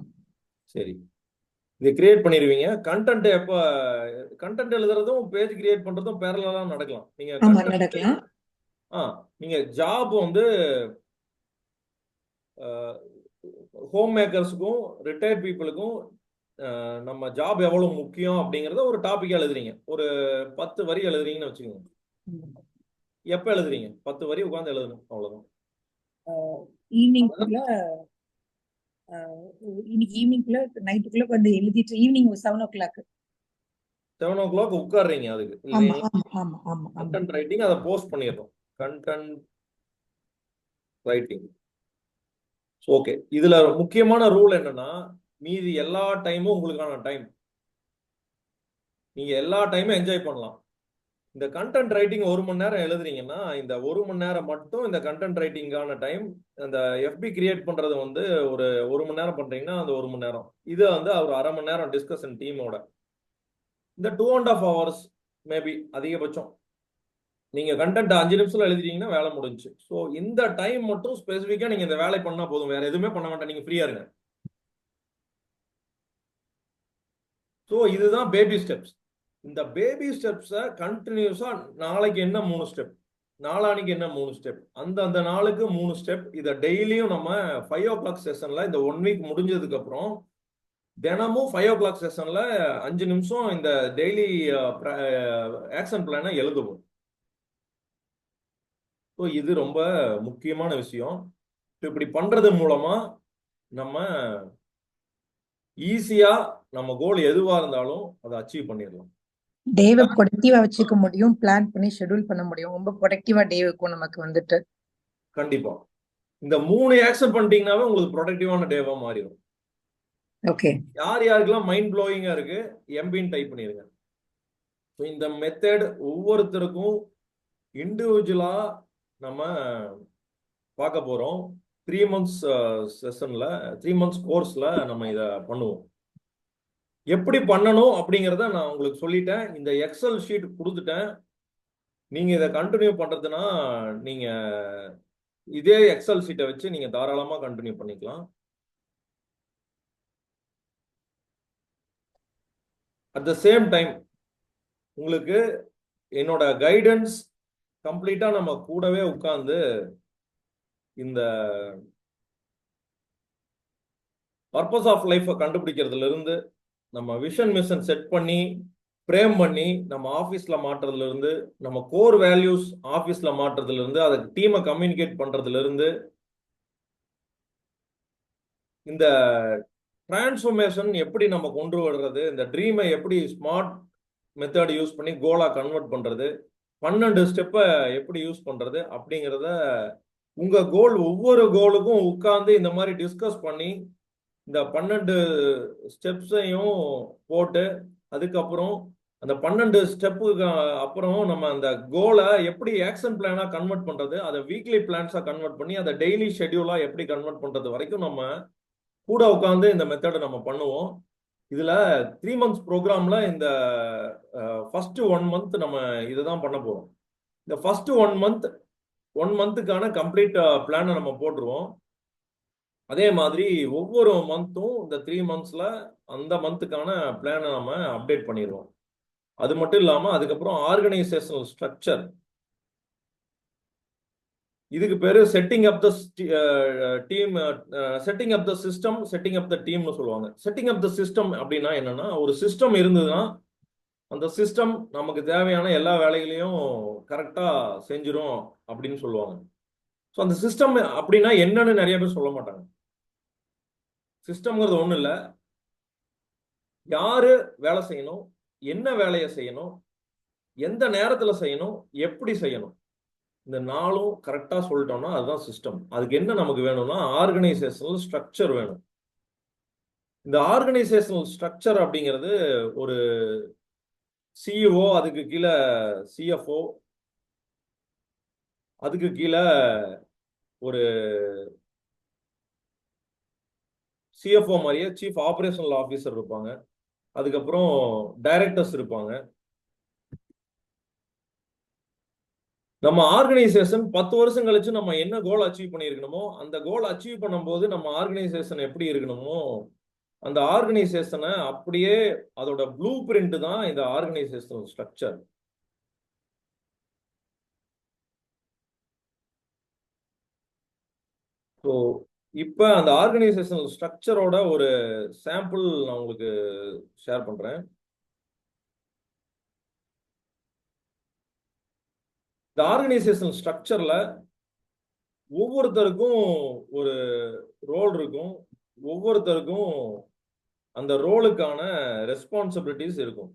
சரி, இது கிரியேட் பண்ணிடுவீங்க. கண்டென்ட் எப்ப கண்டென்ட் எழுதுறதும் பேஜ் கிரியேட் பண்றதும் பேரலா நடக்கலாம். நீங்க நடக்கலாம். நீங்க ஜாப் வந்து ஹோம் மேக்கர்ஸுக்கும் ரிட்டையர்ட் பீப்புளுக்கும் நம்ம ஜாப் எவ்வளவு முக்கியம் அப்படிங்கறத ஒரு டாபிக் எழுதுறீங்க. ஒரு 10 வரி எழுதுறீங்கன்னு வச்சுக்கோங்க. எப்ப எழுதுறீங்க? 10 வரி உட்கார்ந்து எழுதணும், அவ்வளவுதான். ஈவினிங்குள்ள இன்னைக்கு ஈவினிங்குள்ள நைட்டுக்குள்ள வந்து எழுதிட்டு ஈவினிங் 7 o'clock. 7 o'clock உட்கார்றீங்க அதுக்கு. கண்டென்ட் ரைட்டிங் அதை போஸ்ட் பண்ணிடுறோம். Content writing. ஓகே, இதுல முக்கியமான ரூல் என்னன்னா மீதி எல்லா டைமும் உங்களுக்கான டைம். நீங்க எல்லா டைமும் என்ஜாய் பண்ணலாம். இந்த கண்டென்ட் ரைட்டிங் 1 மணி நேரம் எழுதுறீங்கன்னா இந்த 1 மணி நேரம் மட்டும் இந்த கண்டென்ட் ரைட்டிங்கான டைம். அந்த FB கிரியேட் பண்றது வந்து ஒரு 1 மணி நேரம் பண்றீங்கன்னா அந்த 1 மணி நேரம். இது வந்து ஒரு அரை மணி நேரம் டிஸ்கஷன் டீமோட. இந்த 2.5 hours மேபி அதிகபட்சம். நீங்க கண்டென்ட் 5 நிமிஷத்துல எழுதிட்டீங்கன்னா வேலை முடிஞ்சு. ஸோ இந்த டைம் மட்டும் ஸ்பெசிஃபிக்கா நீங்க இந்த வேலை பண்ணா போதும், வேற எதுவுமே பண்ண வேண்டாம், நீங்க ஃப்ரீயா இருங்க. ஸோ இதுதான் பேபி ஸ்டெப்ஸ். இந்த பேபி ஸ்டெப்ஸை கண்டினியூஸா நாளைக்கு என்ன 3 ஸ்டெப், நாளானிக்கு என்ன 3 ஸ்டெப், அந்த நாளுக்கு 3 ஸ்டெப். இதை டெய்லியும் நம்ம 5 o'clock செஷன்ல இந்த 1 week முடிஞ்சதுக்கு அப்புறம் தினமும் 5 o'clock செஷன்ல 5 நிமிஷம் இந்த டெய்லி ஆக்ஷன் பிளானை எழுதுவோம். ஸோ இது ரொம்ப முக்கியமான விஷயம். இப்படி பண்றது மூலமா நம்ம ஈஸியா நம்ம கோல் எதுவா இருந்தாலும் அதை அச்சீவ் பண்ணிடலாம். டேவை ப்ரொடக்டிவா வச்சுக்க முடியும், பிளான் பண்ணி ஷெட்யூல் பண்ண முடியும். ரொம்ப ப்ரொடக்டிவா டே இருக்கும் நமக்கு வந்துட்டு. கண்டிப்பா இந்த 3 ஆக்ஷன் பண்ணிட்டீங்கன்னாவே உங்களுக்கு ப்ரொடக்டிவான டேவா மாறிடும். ஓகே, யார் யாருக்கெல்லாம் மைண்ட் ப்ளோயிங்கா இருக்கு எம்பின்னு டைப் பண்ணிருங்க. இந்த மெத்தட் ஒவ்வொருத்தருக்கும் இண்டிவிஜுவலா நம்ம பார்க்க போறோம். 3 months செஷன்ல 3 months கோர்ஸ்ல நம்ம இதை பண்ணுவோம். எப்படி பண்ணணும் அப்படிங்கிறத நான் உங்களுக்கு சொல்லிட்டேன். இந்த எக்ஸல் ஷீட் கொடுத்துட்டேன். நீங்க இதை கண்டினியூ பண்றதுன்னா நீங்க இதே எக்ஸல் ஷீட்டை வச்சு நீங்க தாராளமா கண்டினியூ பண்ணிக்கலாம். அட் த சேம் டைம் உங்களுக்கு என்னோட கைடன்ஸ் கம்ப்ளீட்டா நம்ம கூடவே உட்கார்ந்து இந்த பர்பஸ் ஆஃப் லைஃபை கண்டுபிடிக்கிறதுல இருந்து நம்ம விஷன் மிஷன் செட் பண்ணி ஃப்ரேம் பண்ணி நம்ம ஆஃபீஸ்ல மாற்றுறதுல இருந்து நம்ம கோர் வேல்யூஸ் ஆஃபீஸ்ல மாற்றுறதுல இருந்து அதுக்கு டீமை கம்யூனிகேட் பண்றதுல இருந்து இந்த டிரான்ஸ்ஃபர்மேஷன் எப்படி நம்ம கொண்டு வர்றது, இந்த ட்ரீமை எப்படி ஸ்மார்ட் மெத்தட் யூஸ் பண்ணி கோலா கன்வெர்ட் பண்றது, 12 ஸ்டெப்பை எப்படி யூஸ் பண்றது அப்படிங்கிறத உங்க கோல் ஒவ்வொரு கோலுக்கும் உட்கார்ந்து இந்த மாதிரி டிஸ்கஸ் பண்ணி இந்த 12 ஸ்டெப்ஸையும் போட்டு அதுக்கப்புறம் அந்த 12 ஸ்டெப்புக்கு அப்புறம் நம்ம அந்த கோலை எப்படி ஆக்ஷன் பிளானா கன்வெர்ட் பண்றது, அதை வீக்லி பிளான்ஸா கன்வெர்ட் பண்ணி அதை டெய்லி ஷெட்யூலா எப்படி கன்வெர்ட் பண்றது வரைக்கும் நம்ம கூட உட்காந்து இந்த மெத்தடை நம்ம பண்ணுவோம். இதுல 3 months ப்ரோக்ராம்ல இந்த ஃபர்ஸ்ட் 1 month நம்ம இதுதான் பண்ண போறோம். இந்த ஃபர்ஸ்ட் 1 monthக்கான கம்ப்ளீட் பிளானை நம்ம போட்டுருவோம். அதே மாதிரி ஒவ்வொரு மந்த்தும் இந்த 3 monthsல அந்த மந்த்துக்கான பிளானை நம்ம அப்டேட் பண்ணிடுவோம். அது மட்டும் இல்லாம அதுக்கப்புறம் ஆர்கனைசேஷனல் ஸ்ட்ரக்சர், இதுக்கு பேரு setting up the team, setting up the system, setting up the டீம்னு சொல்லுவாங்க. செட்டிங் அப் த சிஸ்டம் அப்படின்னா என்னன்னா, ஒரு சிஸ்டம் இருந்ததுன்னா அந்த சிஸ்டம் நமக்கு தேவையான எல்லா வேலைகளையும் கரெக்டா செஞ்சிரும் அப்படின்னு சொல்லுவாங்க. ஸோ அந்த சிஸ்டம் அப்படின்னா என்னன்னு நிறைய பேர் சொல்ல மாட்டாங்க. சிஸ்டம்ங்கிறது ஒன்றும் இல்லை, யாரு வேலை செய்யணும், என்ன வேலையை செய்யணும், எந்த நேரத்தில் செய்யணும், எப்படி செய்யணும், இந்த நாளும் கரெக்டாக சொல்லிட்டோம்னா அதுதான் சிஸ்டம். அதுக்கு என்ன நமக்கு வேணும்னா ஆர்கனைசேஷனல் ஸ்ட்ரக்சர் வேணும். இந்த ஆர்கனைசேஷனல் ஸ்ட்ரக்சர் அப்படிங்கிறது ஒரு சிஇஓ, அதுக்கு கீழே சிஎஃப்ஓ, அதுக்கு கீழே ஒரு சிஎஃப்ஓ மாதிரியே சீஃப் ஆபரேஷனல் ஆஃபீஸர் இருப்பாங்க, அதுக்கப்புறம் டைரக்டர்ஸ் இருப்பாங்க. நம்ம ஆர்கனைசேஷன் 10 வருஷம் கழிச்சு நம்ம என்ன கோல் அச்சீவ் பண்ணியிருக்கணுமோ அந்த கோல் அச்சீவ் பண்ணும்போது நம்ம ஆர்கனைசேஷன் எப்படி இருக்கணுமோ அந்த ஆர்கனைசேஷனை அப்படியே அதோட ப்ளூ பிரிண்ட் தான் இந்த ஆர்கனைசேஷனல் ஸ்ட்ரக்சர். ஸோ இப்போ அந்த ஆர்கனைசேஷனல் ஸ்ட்ரக்சரோட ஒரு சாம்பிள் நான் உங்களுக்கு ஷேர் பண்றேன். இந்த ஆர்கனைசேஷனல் ஸ்ட்ரக்சர்ல ஒவ்வொருத்தருக்கும் ஒரு ரோல் இருக்கும், ஒவ்வொருத்தருக்கும் அந்த ரோலுக்கான ரெஸ்பான்சிபிலிட்டிஸ் இருக்கும்.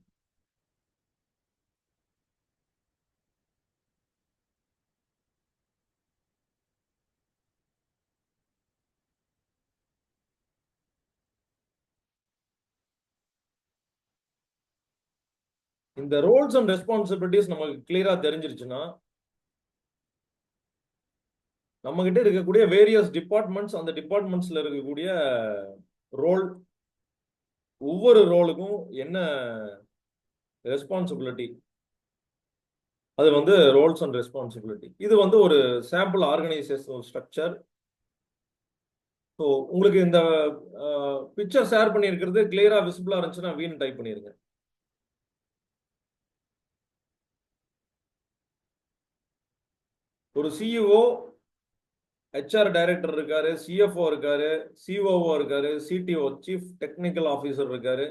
இந்த ரோல்ஸ் அண்ட் ரெஸ்பான்சிபிலிட்டிஸ் நமக்கு கிளியரா தெரிஞ்சிருச்சுன்னா நம்ம கிட்ட இருக்கக்கூடிய வேரியஸ் டிபார்ட்மெண்ட்ஸ், அந்த டிபார்ட்மெண்ட்ஸ்ல இருக்கக்கூடிய ரோல், ஒவ்வொரு ரோலுக்கும் என்ன ரெஸ்பான்சிபிலிட்டி, அது வந்து ரோல்ஸ் அண்ட் ரெஸ்பான்சிபிலிட்டி. இது வந்து ஒரு சாம்பிள் ஆர்கனைசேஷனல் ஸ்ட்ரக்சர். ஸோ உங்களுக்கு இந்த பிக்சர் ஷேர் பண்ணியிருக்கிறது கிளியரா விசிபிளா இருந்துச்சுன்னா வீண் டைப் பண்ணிருங்க. ஒரு சிஇஓ, ஹெச்ஆர் டைரக்டர் இருக்காரு, சிஎஃப்ஓ இருக்காரு, சிஓஓ இருக்காரு, சிடிஓ சீஃப் டெக்னிக்கல் ஆஃபீஸர் இருக்காரு.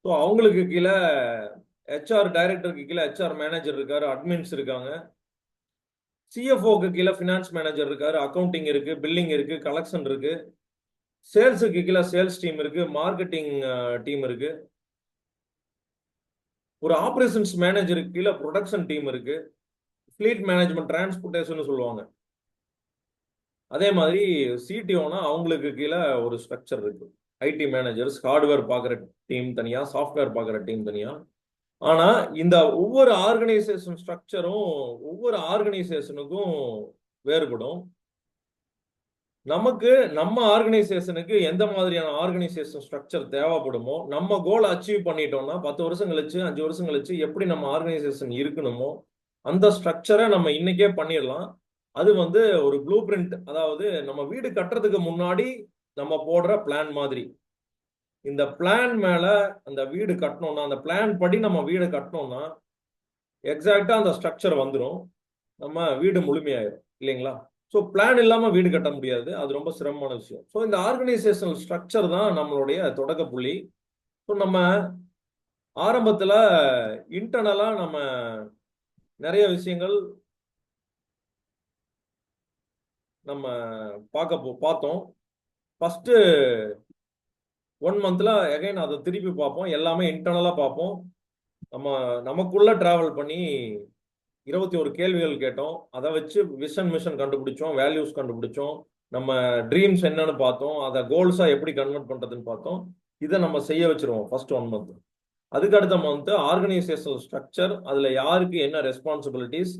ஸோ அவங்களுக்கு கீழே ஹெச்ஆர் டைரக்டருக்கு கீழே ஹெச்ஆர் மேனேஜர் இருக்காரு, அட்மின்ஸ் இருக்காங்க. சிஎஃப்ஓக்கு கீழே ஃபினான்ஸ் மேனேஜர் இருக்காரு, அக்கௌண்டிங் இருக்கு, பில்லிங் இருக்கு, கலெக்ஷன் இருக்கு. சேல்ஸுக்கு கீழே சேல்ஸ் டீம் இருக்கு, மார்க்கெட்டிங் டீம் இருக்கு. ஒரு ஆபரேஷன்ஸ் மேனேஜருக்கு கீழே ப்ரொடக்ஷன் டீம் இருக்கு, ஃபிளீட் மேனேஜ்மெண்ட், டிரான்ஸ்போர்ட்டேஷன் சொல்லுவாங்க. அதே மாதிரி சிடிஓனா அவங்களுக்கு கீழே ஒரு ஸ்ட்ரக்சர் இருக்கு, ஐடி மேனேஜர்ஸ், ஹார்ட்வேர் பார்க்குற டீம் தனியா, சாஃப்ட்வேர் பார்க்குற டீம் தனியா. ஆனா இந்த ஒவ்வொரு ஆர்கனைசேஷன் ஸ்ட்ரக்சரும் ஒவ்வொரு ஆர்கனைசேஷனுக்கும் வேறுபடும். நமக்கு நம்ம ஆர்கனைசேஷனுக்கு எந்த மாதிரியான ஆர்கனைசேஷன் ஸ்ட்ரக்சர் தேவைப்படுமோ, நம்ம கோல் அச்சீவ் பண்ணிட்டோம்னா 10 வருஷம் கழிச்சு 5 வருஷம் கழிச்சு எப்படி நம்ம ஆர்கனைசேஷன் இருக்கணுமோ அந்த ஸ்ட்ரக்சரை நம்ம இன்னைக்கே பண்ணிடலாம். அது வந்து ஒரு ப்ளூ பிரிண்ட், அதாவது நம்ம வீடு கட்டுறதுக்கு முன்னாடி நம்ம போடுற பிளான் மாதிரி. இந்த பிளான் மேல அந்த வீடு கட்டணும்னா, அந்த பிளான் படி நம்ம வீடு கட்டணும்னா எக்ஸாக்டா அந்த ஸ்ட்ரக்சர் வந்துடும், நம்ம வீடு முழுமையாயிரும் இல்லைங்களா? ஸோ பிளான் இல்லாம வீடு கட்ட முடியாது, அது ரொம்ப சிரமமான விஷயம். ஸோ இந்த ஆர்கனைசேஷனல் ஸ்ட்ரக்சர் தான் நம்மளுடைய தொடக்க புள்ளி. ஸோ நம்ம ஆரம்பத்துல இன்டர்னலா நம்ம நிறைய விஷயங்கள் நம்ம பார்த்தோம். ஃபர்ஸ்ட் 1 மந்த்ல அகைன் அதை திருப்பி பார்ப்போம், எல்லாமே இன்டர்னலா பார்ப்போம். நமக்குள்ள டிராவல் பண்ணி 21 கேள்விகள் கேட்டோம். அதை வச்சு விஷன் மிஷன் கண்டுபிடிச்சோம், வேல்யூஸ் கண்டுபிடிச்சோம், நம்ம ட்ரீம்ஸ் என்னன்னு பார்த்தோம், அதை கோல்ஸா எப்படி கன்வெர்ட் பண்றதுன்னு பார்த்தோம். இதை நம்ம செய்ய வச்சிருவோம் ஃபர்ஸ்ட் 1 மந்த். அதுக்கு அடுத்த மந்த் ஆர்கனைசேஷனல் ஸ்ட்ரக்சர், அதுல யாருக்கு என்ன ரெஸ்பான்சிபிலிட்டிஸ்,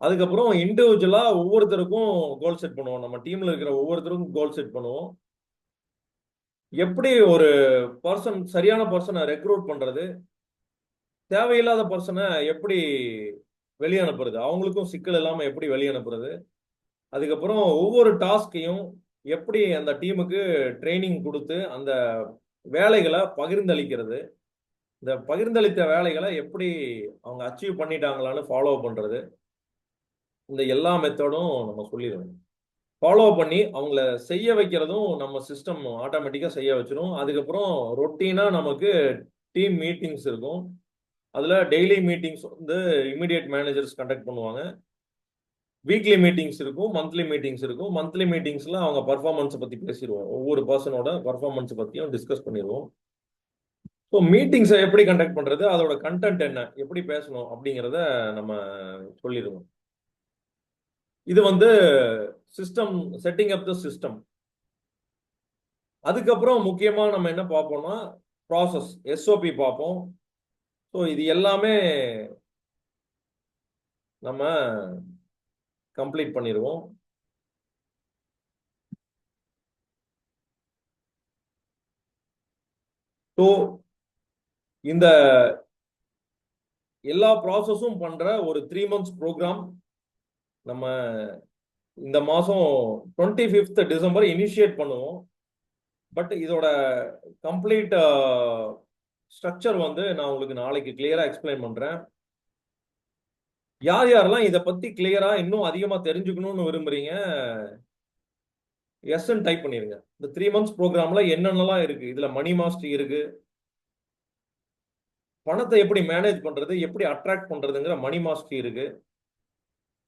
அதுக்கப்புறம் இண்டிவிஜுவலா ஒவ்வொருத்தருக்கும் கோல் செட் பண்ணுவோம். நம்ம டீம்ல இருக்கிற ஒவ்வொருத்தருக்கும் கோல் செட் பண்ணுவோம். எப்படி ஒரு பர்சன், சரியான பர்சனை ரெக்ரூட் பண்றது, தேவையில்லாத பர்சனை எப்படி வெளியே அனுப்புறது, அவங்களுக்கும் சிக்கல் இல்லாம எப்படி வெளியே அனுப்புறது, அதுக்கப்புறம் ஒவ்வொரு டாஸ்கையும் எப்படி அந்த டீமுக்கு ட்ரைனிங் கொடுத்து அந்த வேலைகளை பகிர்ந்தளிக்கிறது, இந்த பகிர்ந்தளித்த வேலைகளை எப்படி அவங்க அச்சீவ் பண்ணிட்டாங்களான்னு ஃபாலோ பண்றது, இந்த எல்லா மெத்தடும் நம்ம சொல்லிடுவோம். ஃபாலோ பண்ணி அவங்கள செய்ய வைக்கிறதும் நம்ம சிஸ்டம் ஆட்டோமேட்டிக்காக செய்ய வச்சிடும். அதுக்கப்புறம் ரொட்டீனாக நமக்கு டீம் மீட்டிங்ஸ் இருக்கும். அதில் டெய்லி மீட்டிங்ஸ் வந்து இமிடியேட் மேனேஜர்ஸ் கண்டக்ட் பண்ணுவாங்க. வீக்லி மீட்டிங்ஸ் இருக்கும், மந்த்லி மீட்டிங்ஸ் இருக்கும். மந்த்லி மீட்டிங்ஸில் அவங்க பர்ஃபார்மன்ஸை பற்றி பேசிடுவோம், ஒவ்வொரு பர்சனோட பர்ஃபார்மன்ஸை பற்றியும் டிஸ்கஸ் பண்ணிடுவோம். ஸோ மீட்டிங்ஸை எப்படி கண்டக்ட் பண்ணுறது, அதோட கண்டென்ட் என்ன, எப்படி பேசணும் அப்படிங்கிறத நம்ம சொல்லிடுவோம். இது வந்து system, setting up the system. அதுக்கப்புறம் முக்கியமா நம்ம என்ன பார்ப்போம்னா ப்ராசஸ், எஸ்ஓபி பார்ப்போம். ஸோ இது எல்லாமே நம்ம கம்ப்ளீட் பண்ணிடுவோம். ஸோ இந்த எல்லா ப்ராசஸும் பண்ற ஒரு 3 months ப்ரோக்ராம் நம்ம இந்த மாசம் 25th டிசம்பர் இனிஷியேட் பண்ணுவோம். பட் இதோட கம்ப்ளீட் ஸ்ட்ரக்சர் வந்து நான் உங்களுக்கு நாளைக்கு கிளியரா எக்ஸ்பிளைன் பண்றேன். யார் யாரெல்லாம் இதை பத்தி கிளியரா இன்னும் அதிகமா தெரிஞ்சுக்கணும்னு விரும்புறீங்க, எஸ்ன்னு டைப் பண்ணிருங்க. இந்த 3 months ப்ரோக்ராம்ல என்னென்னலாம் இருக்கு, இதுல மணி மாஸ்டரி இருக்கு, பணத்தை எப்படி மேனேஜ் பண்றது, எப்படி அட்ராக்ட் பண்றதுங்கிற மணி மாஸ்டரி இருக்கு,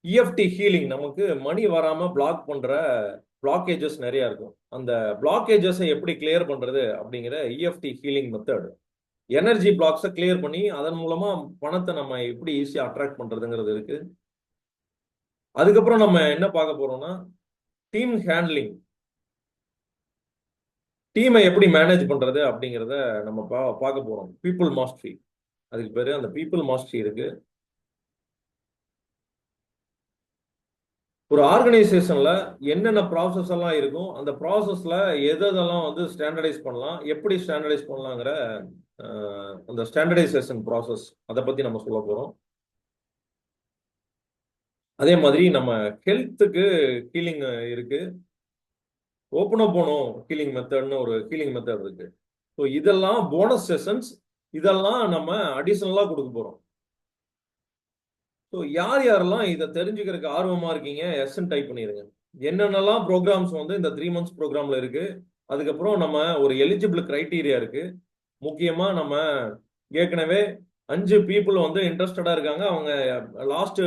இஎஃப்டி ஹீலிங், நமக்கு மணி வராம பிளாக் பண்ற பிளாக்கேஜஸ் நிறைய இருக்கும், அந்த பிளாக்கேஜஸை எப்படி கிளியர் பண்றது அப்படிங்கிற இஎஃப்டி ஹீலிங் மெத்தட், எனர்ஜி பிளாக்ஸை கிளியர் பண்ணி அதன் மூலமா பணத்தை நம்ம எப்படி ஈஸியா அட்ராக்ட் பண்றதுங்கிறது இருக்கு. அதுக்கப்புறம் நம்ம என்ன பார்க்க போறோம்னா டீம் ஹேண்ட்லிங், டீமை எப்படி மேனேஜ் பண்றது அப்படிங்கிறத நம்ம பார்க்க போறோம். பீப்புள் மாஸ்டரி, அதுக்கு பேரு அந்த பீப்புள் மாஸ்டரி இருக்கு. ஒரு ஆர்கனைசேஷன்ல என்னென்ன ப்ராசஸ் எல்லாம் இருக்கும், அந்த ப்ராசஸ்ல எதெல்லாம் வந்து ஸ்டாண்டர்டைஸ் பண்ணலாம், எப்படி ஸ்டாண்டர்டைஸ் பண்ணலாங்கிற அந்த ஸ்டாண்டர்டைசேஷன் ப்ராசஸ், அதை பத்தி நம்ம சொல்ல போறோம். அதே மாதிரி நம்ம ஹெல்த்துக்கு ஹீலிங் இருக்கு, ஓப்பன் அப் போனோம் ஹீலிங் மெத்தட்னு ஒரு ஹீலிங் மெத்தட் இருக்கு. ஸோ இதெல்லாம் போனஸ் செஷன்ஸ், இதெல்லாம் நம்ம அடிஷனலா கொடுக்க போறோம். ஸோ யார் யாரெல்லாம் இதை தெரிஞ்சுக்கிறதுக்கு ஆர்வமா இருக்கீங்க, எஸ்ன்னு டைப் பண்ணிடுங்க. என்னென்னலாம் ப்ரோக்ராம்ஸ் வந்து இந்த 3 months ப்ரோக்ராம்ல இருக்கு, அதுக்கப்புறம் நம்ம ஒரு எலிஜிபிள் கிரைட்டீரியா இருக்கு. முக்கியமா நம்ம ஏற்கனவே 5 people வந்து இன்ட்ரெஸ்டடா இருக்காங்க. அவங்க லாஸ்ட்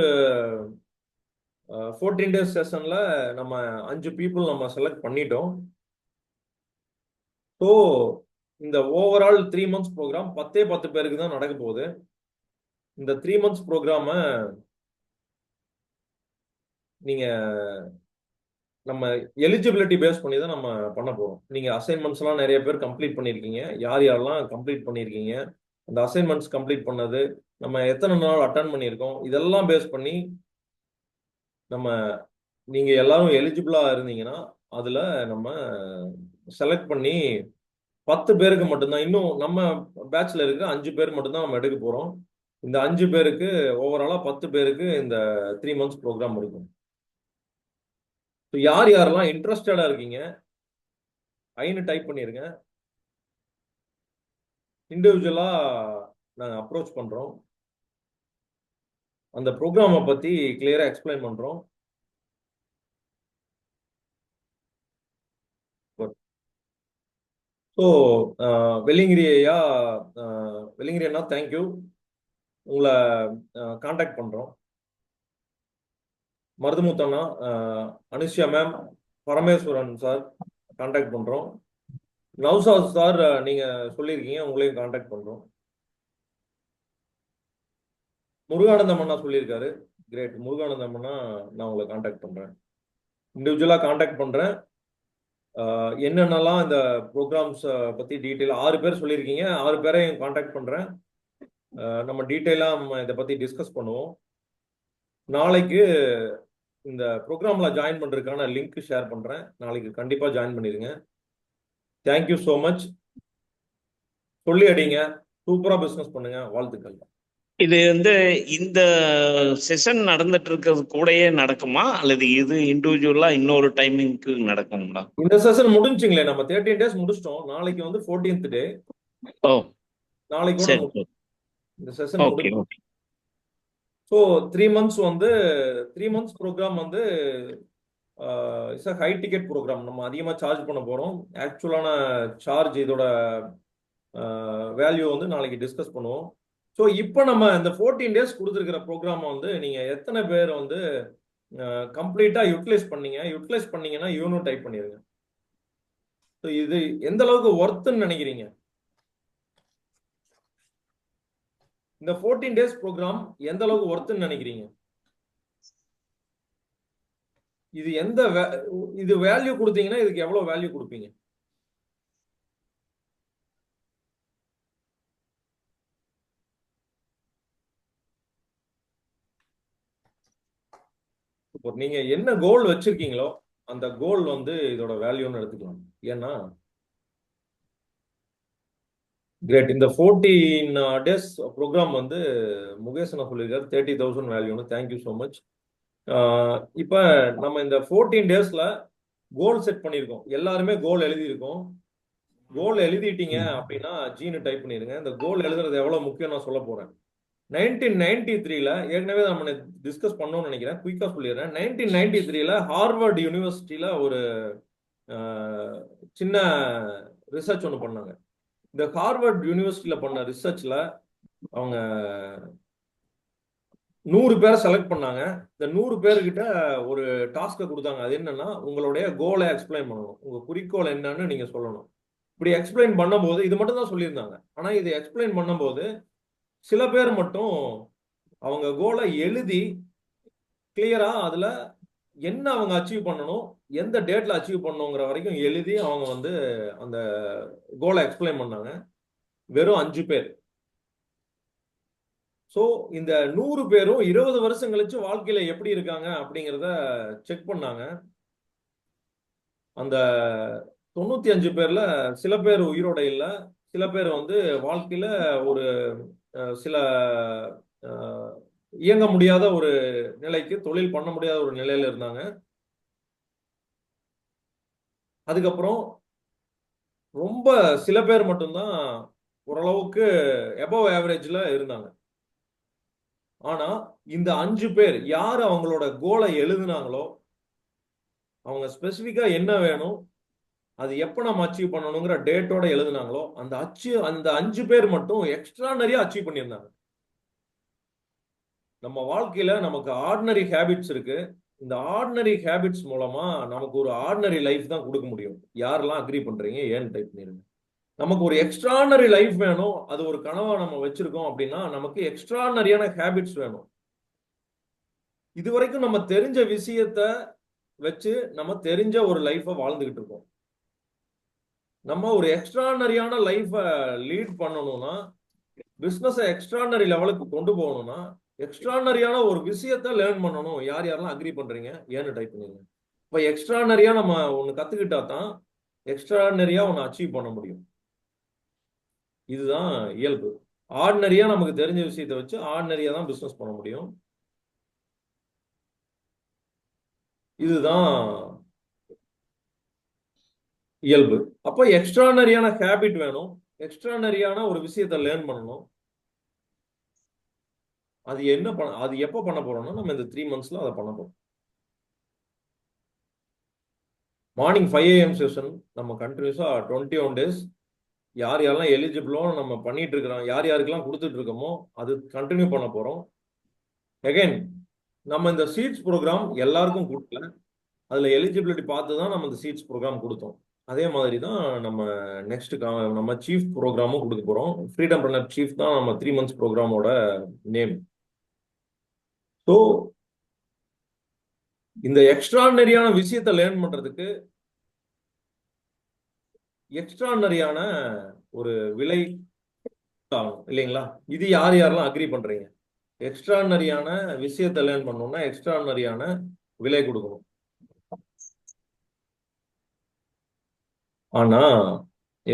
14 days செஷன்ல நம்ம 5 people நம்ம செலக்ட் பண்ணிட்டோம். ஸோ இந்த ஓவரால் 3 months ப்ரோக்ராம் 10 பேருக்கு தான் நடக்க போகுது. இந்த 3 months ப்ரோக்ராம நீங்க நம்ம எலிஜிபிலிட்டி பேஸ் பண்ணி தான் நம்ம பண்ண போறோம். நீங்க அசைன்மெண்ட்ஸ் எல்லாம் நிறைய பேர் கம்ப்ளீட் பண்ணிருக்கீங்க. யார் யாரெல்லாம் கம்ப்ளீட் பண்ணிருக்கீங்க, அந்த அசைன்மெண்ட்ஸ் கம்ப்ளீட் பண்ணது, நம்ம எத்தனை நாள் அட்டன் பண்ணியிருக்கோம், இதெல்லாம் பேஸ் பண்ணி நம்ம, நீங்க எல்லாரும் எலிஜிபிளா இருந்தீங்கன்னா அதுல நம்ம செலக்ட் பண்ணி 10 பேருக்கு மட்டும்தான், இன்னும் நம்ம பேட்ச்ல இருக்க 5 பேர் மட்டும்தான் நம்ம எடுக்க போறோம். இந்த 5 பேருக்கு ஓவராலா 10 பேருக்கு இந்த 3 months ப்ரோக்ராம் இருக்கும். யார் யாரெல்லாம் இன்ட்ரெஸ்டடா இருக்கீங்க ஐன்னு டைப் பண்ணிருங்க. இண்டிவிஜுவலா நாங்கள் அப்ரோச் பண்றோம். அந்த ப்ரோக்ராமை பத்தி கிளியரா எக்ஸ்பிளைன் பண்றோம். ஸோ வெள்ளிங்கிரி ஐயா, வெள்ளிங்கிரி அண்ணா தேங்க்யூ. உங்களை காண்டாக்ட் பண்றோம். மருதுமுத்தண்ணா, Anushya ma'am, Parameswaran sir contact பண்றோம். நவ்சாத் சார் நீங்க சொல்லியிருக்கீங்க, உங்களையும் காண்டாக்ட் பண்றோம். முருகானந்தம் அண்ணா சொல்லியிருக்காரு, கிரேட். முருகானந்தம் அண்ணா நான் உங்களை காண்டாக்ட் பண்றேன், இண்டிவிஜுவலா காண்டாக்ட் பண்றேன். என்னென்னலாம் இந்த ப்ரோக்ராம்ஸ் பத்தி டீட்டெயில் 6 பேர் சொல்லியிருக்கீங்க, 6 பேரையும் காண்டாக்ட் பண்றேன். நம்ம டீட்டெயிலாக நம்ம இதை பத்தி டிஸ்கஸ் பண்ணுவோம். நாளைக்கு இந்த ப்ரோக்ராம்ல ஜாயின் பண்றதுக்கான லிங்க் ஷேர் பண்றேன். நாளைக்கு கண்டிப்பா ஜாயின் பண்ணிருங்க. Thank you so much. சொல்லி அடிங்க, சூப்பரா பிசினஸ் பண்ணுங்க. வாழ்த்துக்கள். இது இந்த செஷன் நடந்துட்டு இருக்கிறது கூடயே நடக்குமா அல்லது இது இண்டிவிஜுவலா இன்னொரு டைமிங்க்கு நடக்குங்களா? இந்த செஷன் முடிஞ்சுங்களே, நம்ம 13 days முடிச்சிட்டோம். நாளைக்கு 14th டே. ஓ, நாளைக்கு சரி சரி. இந்த செஷன் ஓகே முடிஞ்சு. Okay. So 3 months 3 months program it's a high ticket program. நம்ம அதிகமாக சார்ஜ் பண்ண போறோம். ஆக்சுவலான சார்ஜ் இதோட வேல்யூ நாளைக்கு டிஸ்கஸ் பண்ணுவோம். ஸோ இப்போ நம்ம இந்த 14 days கொடுத்துருக்கிற ப்ரோக்ராமை நீங்க எத்தனை பேர் கம்ப்ளீட்டா யூட்டிலைஸ் பண்ணீங்கன்னா யூனும் டைப் பண்ணிருங்க. ஸோ இது எந்த அளவுக்கு ஒர்த்துன்னு நினைக்கிறீங்க? இந்த 14 days ப்ரோக்ராம் எந்த அளவுக்கு ஒர்த்துன்னு நினைக்கிறீங்க? இது இது வேல்யூ கொடுத்தீங்கன்னா இதுக்கு எவ்வளவு வேல்யூ கொடுப்பீங்க? நீங்க என்ன கோல் வச்சிருக்கீங்களோ அந்த கோல் இதோட வேல்யூன்னு எடுத்துக்கலாம். ஏன்னா கிரேட். இந்த 14 days ப்ரோக்ராம் முகேஷ் சொல்லியிருக்காரு 30,000 வேல்யூன்னு. Thank you so much. இப்போ நம்ம இந்த 14 daysல கோல் செட் பண்ணியிருக்கோம். எல்லாருமே கோல் எழுதியிருக்கோம். கோல் எழுதிட்டீங்க அப்படின்னா ஜீனு டைப் பண்ணிருங்க. இந்த கோல் எழுதுறது எவ்வளவு முக்கியம் நான் சொல்ல போறேன். 1993ல ஏற்கனவே நம்ம டிஸ்கஸ் பண்ணோம்னு நினைக்கிறேன், குயிக்கா சொல்லிடுறேன். 1993ல ஹார்வர்ட் யூனிவர்சிட்டியில ஒரு சின்ன ரிசர்ச் ஒன்று பண்ணாங்க. இந்த ஹார்வர்ட் யூனிவர்சிட்டியில பண்ண ரிசர்ச்ல அவங்க 100 பேரை செலக்ட் பண்ணாங்க. இந்த 100 பேர்கிட்ட ஒரு டாஸ்கை கொடுத்தாங்க. அது என்னன்னா, உங்களுடைய கோலை எக்ஸ்பிளைன் பண்ணணும். உங்க குறிக்கோள் என்னன்னு நீங்க சொல்லணும். இப்படி எக்ஸ்பிளைன் பண்ணும்போது இது மட்டும் தான் சொல்லியிருந்தாங்க. ஆனா இது எக்ஸ்பிளைன் பண்ணும்போது சில பேர் மட்டும் அவங்க கோலை எழுதி கிளியரா அதுல என்ன அவங்க அச்சீவ் பண்ணணும், எந்த டேட்ல அச்சீவ் பண்ணணுங்கிற வரைக்கும் எழுதி அவங்க அந்த கோலை எக்ஸ்பிளைன் பண்ணாங்க. வெறும் 5 பேர். ஸோ இந்த 100 பேரும் 20 வருஷம் கழிச்சு வாழ்க்கையில எப்படி இருக்காங்க அப்படிங்கிறத செக் பண்ணாங்க. அந்த 95 பேர்ல சில பேர் உயிரோட இல்லை, சில பேர் வாழ்க்கையில ஒரு சில இயங்க முடியாத ஒரு நிலைக்கு, தொழில் பண்ண முடியாத ஒரு நிலையில இருந்தாங்க. அதுக்கப்புறம் ரொம்ப சில பேர் மட்டும்தான் ஓரளவுக்கு எபவ் ஆவரேஜ்ல இருந்தாங்க. ஆனா இந்த 5 பேர் யாரு அவங்களோட கோலை எழுதுனாங்களோ, அவங்க ஸ்பெசிபிக்கா என்ன வேணும், அது எப்ப நம்ம அச்சீவ் பண்ணணுங்கிற டேட்டோட எழுதுனாங்களோ, அந்த 5 பேர் மட்டும் எக்ஸ்ட்ரானரியா அச்சீவ் பண்ணியிருந்தாங்க. நம்ம வாழ்க்கையில நமக்கு ஆர்டினரி ஹேபிட்ஸ் இருக்கு. இந்த ஆர்டினரி ஹேபிட்ஸ் மூலமா நமக்கு ஒரு ஆர்டினரி லைஃப் தான் கொடுக்க முடியும். யாரெல்லாம் அக்ரி பண்றீங்க ஏன்னு டைப் பண்ணிருங்க. நமக்கு ஒரு எக்ஸ்ட்ரானரி லைஃப் வேணும், அது ஒரு கனவா நம்ம வச்சிருக்கோம் அப்படின்னா நமக்கு எக்ஸ்ட்ரானரியான ஹேபிட்ஸ் வேணும். இது வரைக்கும் நம்ம தெரிஞ்ச விஷயத்த வச்சு நம்ம தெரிஞ்ச ஒரு லைஃபை வாழ்ந்துகிட்டு இருக்கோம். நம்ம ஒரு எக்ஸ்ட்ரானரியான லைஃபை லீட் பண்ணணும்னா, பிசினஸை எக்ஸ்ட்ரானரி லெவலுக்கு கொண்டு போகணும்னா, எக்ஸ்ட்ரானரியான ஒரு விஷயத்த லேர்ன் பண்ணணும். யார் யாரெல்லாம் அக்ரி பண்றீங்க ஏன்னு டைப் பண்ணுங்க. இப்போ எக்ஸ்ட்ரானரியா நம்ம ஒன்று கத்துக்கிட்டா தான் எக்ஸ்ட்ரானரியா ஒன்று அச்சீவ் பண்ண முடியும். இதுதான் இயல்பு. ஆர்டினரியா நமக்கு தெரிஞ்ச விஷயத்தை வச்சு ஆர்டினரியா தான் பிசினஸ் பண்ண முடியும். இதுதான் இயல்பு. அப்போ எக்ஸ்ட்ரானரியான ஹேபிட் வேணும். எக்ஸ்ட்ரானரியான ஒரு விஷயத்தை லேர்ன் பண்ணணும். அது என்ன அது எப்போ பண்ண போறோம்னா நம்ம இந்த 3 monthsல அதை பண்ண போறோம். மார்னிங் 5 AM செஷன் நம்ம கண்டினியூஸா 21 days யார் யாரெல்லாம் எலிஜிபிளோ நம்ம பண்ணிட்டு இருக்கிறோம், யார் யாருக்கெல்லாம் கொடுத்துட்டு இருக்கோமோ அது கண்டினியூ பண்ண போறோம். அகைன் நம்ம இந்த சீட்ஸ் ப்ரோக்ராம் எல்லாருக்கும் கொடுக்கல, அதுல எலிஜிபிலிட்டி பார்த்து தான் நம்ம இந்த சீட்ஸ் ப்ரோக்ராம் கொடுத்தோம். அதே மாதிரி தான் நம்ம நெக்ஸ்ட் நம்ம சீஃப் ப்ரோக்ராமும் கொடுக்க போறோம். ஃப்ரீடம் ரன்னர் சீஃப் தான் நம்ம 3 months ப்ரோக்ராமோட நேம். ஸோ இந்த எக்ஸ்ட்ரானரியான விஷயத்தை லேர்ன் பண்றதுக்கு எக்ஸ்ட்ரானரியான ஒரு விலை ஆகும் இல்லைங்களா? இது யார் யாரெல்லாம் அக்ரி பண்றீங்க? எக்ஸ்ட்ரானரியான விஷயத்தை லேர்ன் பண்ணணும்னா எக்ஸ்ட்ரானரியான விலை கொடுக்கணும். ஆனா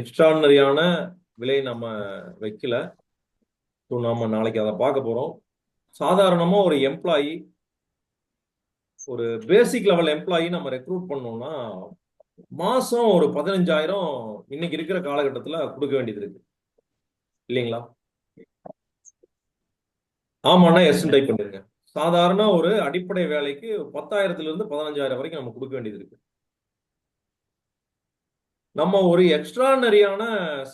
எக்ஸ்ட்ரானரியான விலை நம்ம வைக்கல. ஸோ நம்ம நாளைக்கு அதை பார்க்க போறோம். சாதாரணமா ஒரு எம்ப்ளாயி, ஒரு பேசிக் லெவல் எம்ப்ளாயி நம்ம ரெக்ரூட் பண்ணோம்னா மாசம் ஒரு 15,000 இன்னைக்கு இருக்கிற காலகட்டத்துல கொடுக்க வேண்டியது இருக்கு இல்லைங்களா? ஆமாண்ணா எஸ் டைப் பண்ணிருங்க. சாதாரண ஒரு அடிப்படை வேலைக்கு 10,000 இருந்து 15,000 வரைக்கும் நம்ம கொடுக்க வேண்டியது இருக்கு. நம்ம ஒரு எக்ஸ்ட்ரானரியான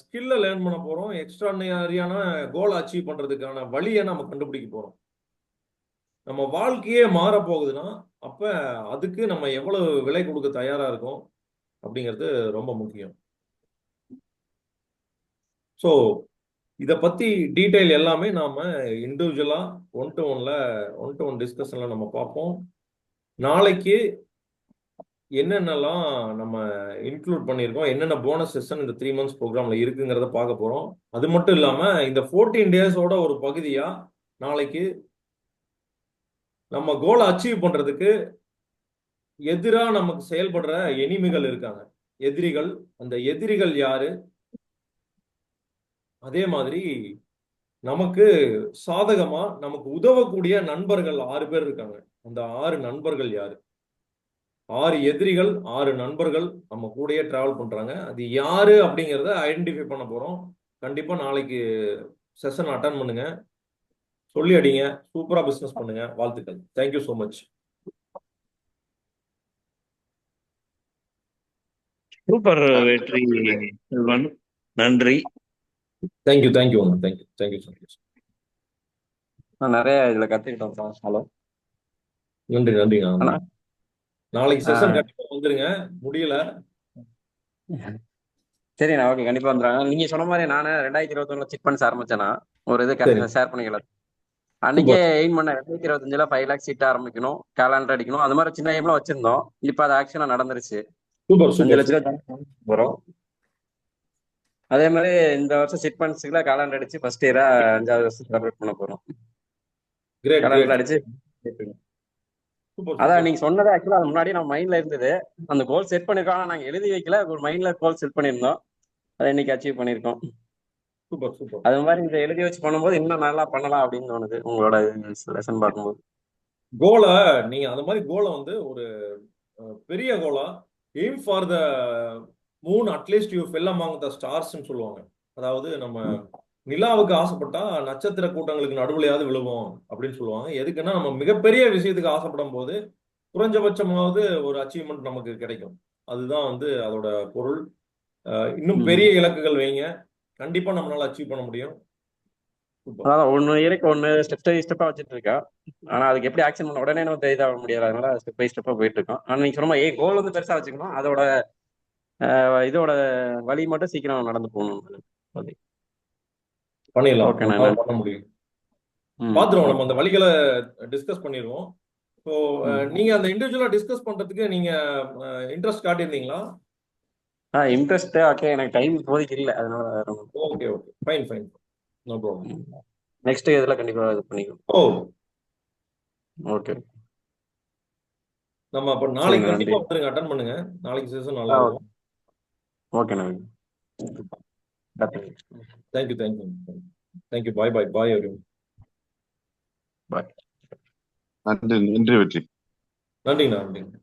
ஸ்கில்ல லேர்ன் பண்ண போறோம். எக்ஸ்ட்ரானரியான கோல் அச்சீவ் பண்றதுக்கான வழியை நம்ம கண்டுபிடிக்க போறோம். நம்ம வாழ்க்கையே மாற போகுதுன்னா அப்ப அதுக்கு நம்ம எவ்வளவு விலை கொடுக்க தயாரா இருக்கோம் அப்படிங்கிறது ரொம்ப முக்கியம். ஸோ இதை பத்தி டீட்டெயில் எல்லாமே நாம இண்டிவிஜுவலா ஒன் டு ஒன் டிஸ்கஷன்ல நம்ம பார்ப்போம். நாளைக்கு என்னென்னலாம் நம்ம இன்க்ளூட் பண்ணியிருக்கோம், என்னென்ன போனஸ் செஷன் இந்த 3 months ப்ரோக்ராம்ல இருக்குங்கிறத பார்க்க போறோம். அது மட்டும் இல்லாம இந்த 14 daysோட ஒரு பகுதியா நாளைக்கு நம்ம கோலை அச்சீவ் பண்றதுக்கு எதிரா நமக்கு செயல்படுற எனிமிகள் இருக்காங்க, எதிரிகள். அந்த எதிரிகள் யாரு? அதே மாதிரி நமக்கு சாதகமா நமக்கு உதவக்கூடிய நண்பர்கள் 6 பேர் இருக்காங்க. அந்த 6 நண்பர்கள் யாரு? 6 எதிரிகள், 6 நண்பர்கள் நம்ம கூடயே டிராவல் பண்றாங்க. அது யாரு அப்படிங்கிறத ஐடென்டிஃபை பண்ண போறோம். கண்டிப்பா நாளைக்கு செஷன் அட்டன் பண்ணுங்க, சொல்லி அடிங்க, சூப்பரா பிசினஸ் பண்ணுங்க. வாழ்த்துக்கள். Thank you so much. சூப்பர் வெற்றி செல்வன், நன்றி. Thank you thank you thank you thank you so much. நிறைய இதுல கத்துக்கிட்டோம் சார். ஹலோ, நன்றி நன்றிங்க. அண்ணா நாளைக்கு செஷன் கண்டிப்பா வந்துருங்க. முடியல சரிண்ணா, ஓகே, கண்டிப்பா வந்துடுறாங்க. நீங்க சொன்ன மாதிரி நானு 2021 சிட் பண்ண ஆரம்பிச்சேன்னா ஒரு இது சரி. ஷேர் பண்ணிக்கலாம். அன்னைக்கே எய்ம் பண்ண 2025 5 lakhs சீட் ஆரம்பிக்கணும், கேலண்டர் அடிக்கணும், அது மாதிரி சின்ன எய்ம்லாம் வச்சிருந்தோம். இப்ப அது ஆக்ஷனா நடந்துருச்சு. Super 5 super. லட்சம் வரும். அதே மாதிரி இந்த வருஷம் சிட் பண்ட்ஸ்ல கேலண்டர் அடிச்சு ஃபர்ஸ்ட் இயரா 5வது வருஷம் செலிப்ரேட் பண்ண போறோம். Great calendar great. அடிச்சு சூப்பர் அதான் சூப்பர். நீங்க சொன்னது ஆக்சுவலா அது முன்னாடி நம்ம மைண்ட்ல இருந்தது. அந்த கோல் செட் பண்ணிருக்கோம், ஆனா நாங்க எழுதி வைக்கல. ஒரு மைண்ட்ல கோல் செட் பண்ணியிருந்தோம், அதை இன்னைக்கு அச்சீவ் பண்ணிருக்கோம். Super super. அது மாதிரி இந்த எழுதி வச்சு பண்ணும்போது இன்னும் நல்லா பண்ணலாம் அப்படின்னு தோணுது உங்களோட லெசன் பார்க்கும்போது. கோலை நீங்க அந்த மாதிரி கோலை வந்து ஒரு பெரிய கோலா aim for the moon, at least you fell among the ஸ்டார்ஸ்ன்னு சொல்லுவாங்க. அதாவது நம்ம நிலாவுக்கு ஆசைப்பட்டா நட்சத்திர கூட்டங்களுக்கு நடுவுலையாவது விழுவோம் அப்படின்னு சொல்லுவாங்க. எதுக்குன்னா நம்ம மிகப்பெரிய விஷயத்துக்கு ஆசைப்படும் போது குறைஞ்சபட்சமாவது ஒரு அச்சீவ்மெண்ட் நமக்கு கிடைக்கும். அதுதான் வந்து அதோட பொருள். இன்னும் பெரிய இலக்குகள் வைங்க, கண்டிப்பா நம்மளால அச்சீவ் பண்ண முடியும். அதான் ஒன்னு இயருக்கு ஒன்னு ஸ்டெப்பா வச்சுட்டு இருக்கா. ஆனா அதுக்கு எப்படி ஆக்ஷன் பண்ண உடனே நம்ம இதாக முடியாது. அதனால ஸ்டெப் பை ஸ்டெப்பா போயிட்டு இருக்கோம். ஆனா நீங்க சொன்ன மாதிரி கோல் வந்து பெருசா வச்சுக்கணும், அதோட இதோட வழி மட்டும் சீக்கிரம் நடந்து போகணும். பண்ணிடலாம், ஓகே, பண்ண முடியும். பாத்துருவோம், நம்ம அந்த வழிகளை டிஸ்கஸ் பண்ணிடுவோம். ஸோ நீங்க அந்த இண்டிவிஜுவலா டிஸ்கஸ் பண்றதுக்கு நீங்க இன்ட்ரெஸ்ட் காட்டியிருந்தீங்களா? இன்ட்ரெஸ்ட் ஓகே, எனக்கு டைம் இப்போதைக்கு இல்லை, அதனால. Okay okay, fine fine, no problem. Next இதில் கண்டிப்பா இது பண்ணிக்கலாம். Oh okay. நம்ம அப்ப நாளைக்கு சரிங்க, கண்டிப்பா நன்றி. வந்துருங்க, அட்டன் பண்ணுங்க. நாளைக்கு செஷன் நல்லா இருக்கும். ஓகேண்ணா. தேங்க்யூ. தேங்க்யூ. பாய் எவ்ரிவன். பாய். நன்றி வெற்றி. நன்றிங்கண்ணா.